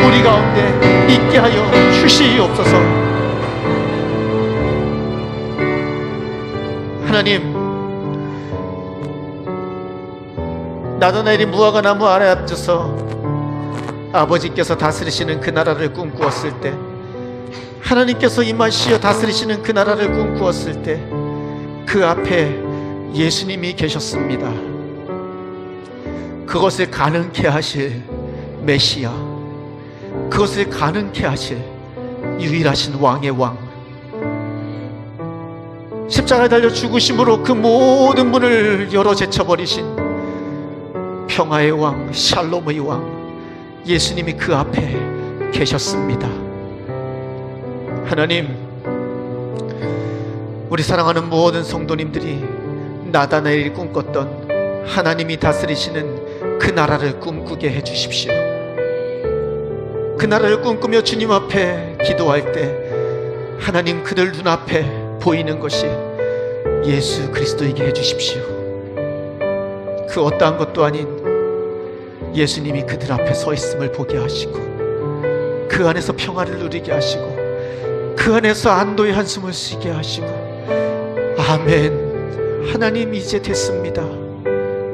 우리 가운데 있게 하여 주시옵소서. 하나님, 나다나엘이 무화과 나무 아래 앉아서 아버지께서 다스리시는 그 나라를 꿈꾸었을 때, 하나님께서 임하시어 다스리시는 그 나라를 꿈꾸었을 때 그 앞에 예수님이 계셨습니다. 그것을 가능케 하실 메시아, 그것을 가능케 하실 유일하신 왕의 왕, 십자가에 달려 죽으심으로 그 모든 문을 열어 제쳐버리신 평화의 왕, 샬롬의 왕 예수님이 그 앞에 계셨습니다. 하나님, 우리 사랑하는 모든 성도님들이 나다나엘이 꿈꿨던 하나님이 다스리시는 그 나라를 꿈꾸게 해주십시오. 그 나라를 꿈꾸며 주님 앞에 기도할 때 하나님 그들 눈앞에 보이는 것이 예수 그리스도이게 해주십시오. 그 어떠한 것도 아닌 예수님이 그들 앞에 서 있음을 보게 하시고 그 안에서 평화를 누리게 하시고 그 안에서 안도의 한숨을 쉬게 하시고, 아멘. 하나님 이제 됐습니다.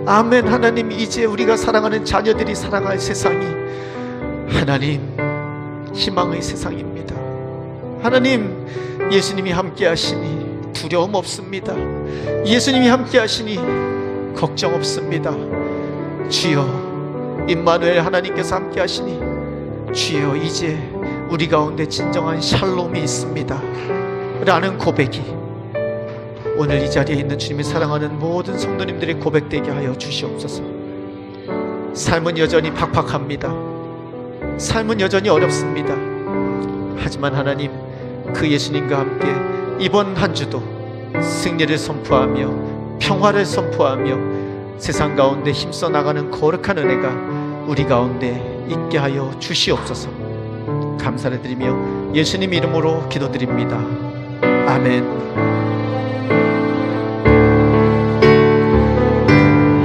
아멘. 하나님 이제 우리가 사랑하는 자녀들이 살아갈 세상이 하나님 희망의 세상입니다. 하나님, 예수님이 함께 하시니 두려움 없습니다. 예수님이 함께 하시니 걱정 없습니다. 주여, 임마누엘 하나님께서 함께 하시니 주여 이제 우리 가운데 진정한 샬롬이 있습니다 라는 고백이 오늘 이 자리에 있는 주님이 사랑하는 모든 성도님들의 고백되게 하여 주시옵소서. 삶은 여전히 팍팍합니다. 삶은 여전히 어렵습니다. 하지만 하나님, 그 예수님과 함께 이번 한 주도 승리를 선포하며 평화를 선포하며 세상 가운데 힘써 나가는 거룩한 은혜가 우리 가운데 있게 하여 주시옵소서. 감사를 드리며 예수님 이름으로 기도드립니다. 아멘.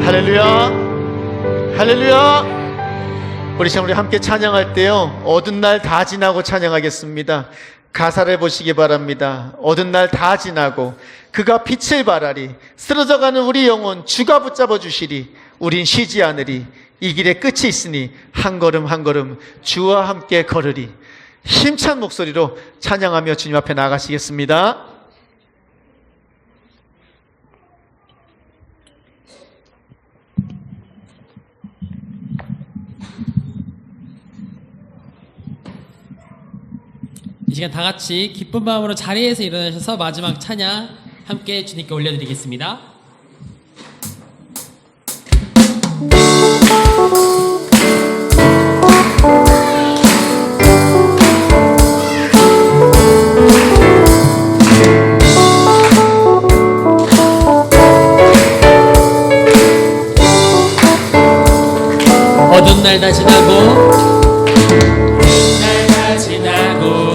할렐루야, 할렐루야. 우리 참 우리 함께 찬양할 때요, 어두운 날 다 지나고 찬양하겠습니다. 가사를 보시기 바랍니다. 어두운 날 다 지나고 그가 빛을 발하리. 쓰러져가는 우리 영혼 주가 붙잡아 주시리. 우린 쉬지 않으리. 이 길에 끝이 있으니 한 걸음 한 걸음 주와 함께 걸으리. 힘찬 목소리로 찬양하며 주님 앞에 나가시겠습니다. 이 시간 다 같이 기쁜 마음으로 자리에서 일어나셔서 마지막 찬양 함께 주님께 올려드리겠습니다. 어두운 날 다 지나고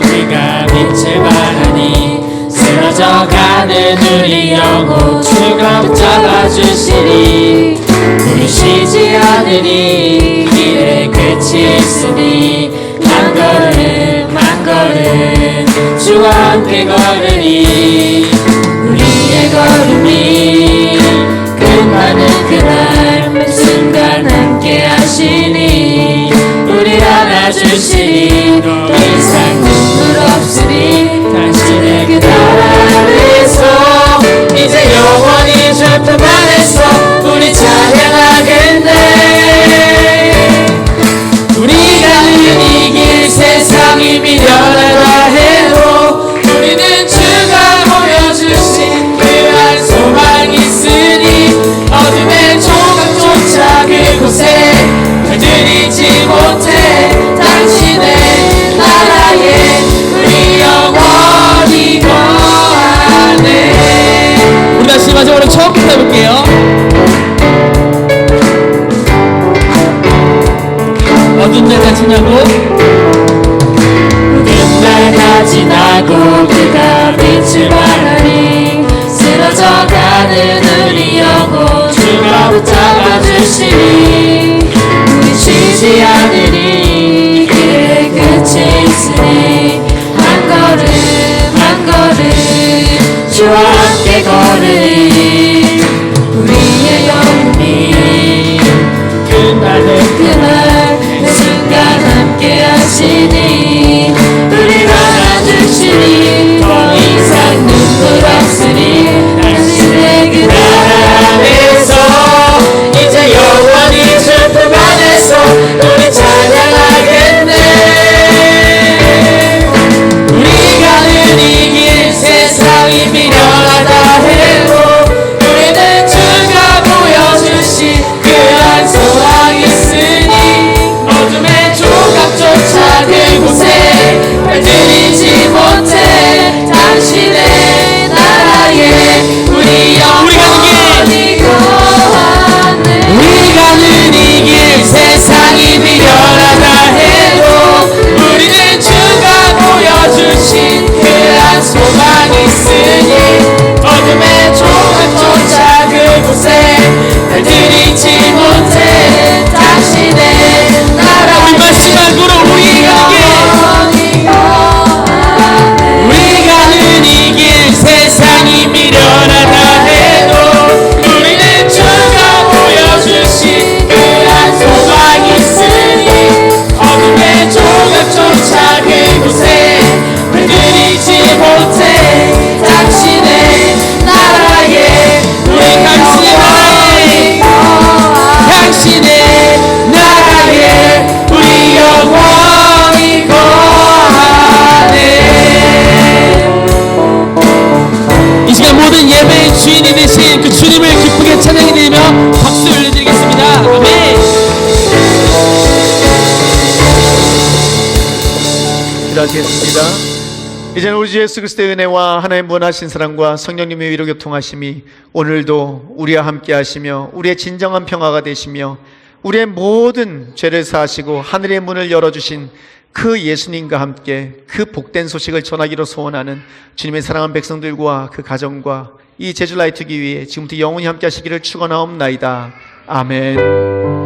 그가 빛을 발하니 쓰러져가는 우리 영혼 주가 붙잡아 주시니 우리 쉬지 않으니 길에 끝이 있으니 한 걸음 한 걸음 주와 함께 걸으니 우리의 걸음이 끝나는 그날 매 순간 함께 하시니 우리를 안아주시니 더 이상 눈물 없으니 당신의 그 나라에서 이제 영원히 저 품 안에서 우리 찬양하겠네. 우리가 이길 세상이 미련하다 해도 우리는 주가 보여주신 그한 소망이 있으니 어둠의 조각조차 그곳에 들이지 못해 당신의 나라에 우리 영원히 거하네. 우리 다시 마지막으로 처음부터 해볼게요. 어두운 날 다 지나고 어두운 날 다 지나고 그가 빛을 발하니 쓰러져가는 우리 영혼 주가 붙잡아 주시니 쉬지 않으니 길에 끝이 있으니 한 걸음 한 걸음 주와 함께 걸으니 우리의 영혼이 끝나는 그날 매 순간 함께 하시니 우리를 안아주시니 더 이상 눈물 없으니 당신의 그 나라 안에서 이제 영원히 슬픔 안에서 우리 찬양하겠네. 우리가 이길 세상이 미련하다 해도 우리는 주가 보여주신 그한 소망이 있으니 어둠의 조각조차 그곳에 발들이지 못해 당신의 나라에 우리 영원히 거하네. 우리가 이길 세상이 미련하다 해도 우리는 주가 보여주신 그한 소망이 있으니 어둠의 조각조차 그곳에 발들이지 못해 당신의 나라. 우리 마지막으로 우리가 이길 세상이 미련하다 해도 우리는 주가 보여주신 그한 소망이 있으니 어둠의 조각조차 그곳에 물들이지 못해 당신의 나라에 우리 당신의 나라에 우리 영원히 거하네. 이 시간 모든 예배의 주인이 되신 그 주님을 기쁘게 찬양해 드리며 박수 올려드리겠습니다. 아멘. 기도하시겠습니다. 이제는 우리 주 예수 그리스도의 은혜와 하나님 무한하신 사랑과 성령님의 위로 교통하심이 오늘도 우리와 함께 하시며 우리의 진정한 평화가 되시며 우리의 모든 죄를 사하시고 하늘의 문을 열어주신 그 예수님과 함께 그 복된 소식을 전하기로 소원하는 주님의 사랑하는 백성들과 그 가정과 이 제주 라이트 기위에 지금부터 영원히 함께 하시기를 축원하옵나이다. 아멘.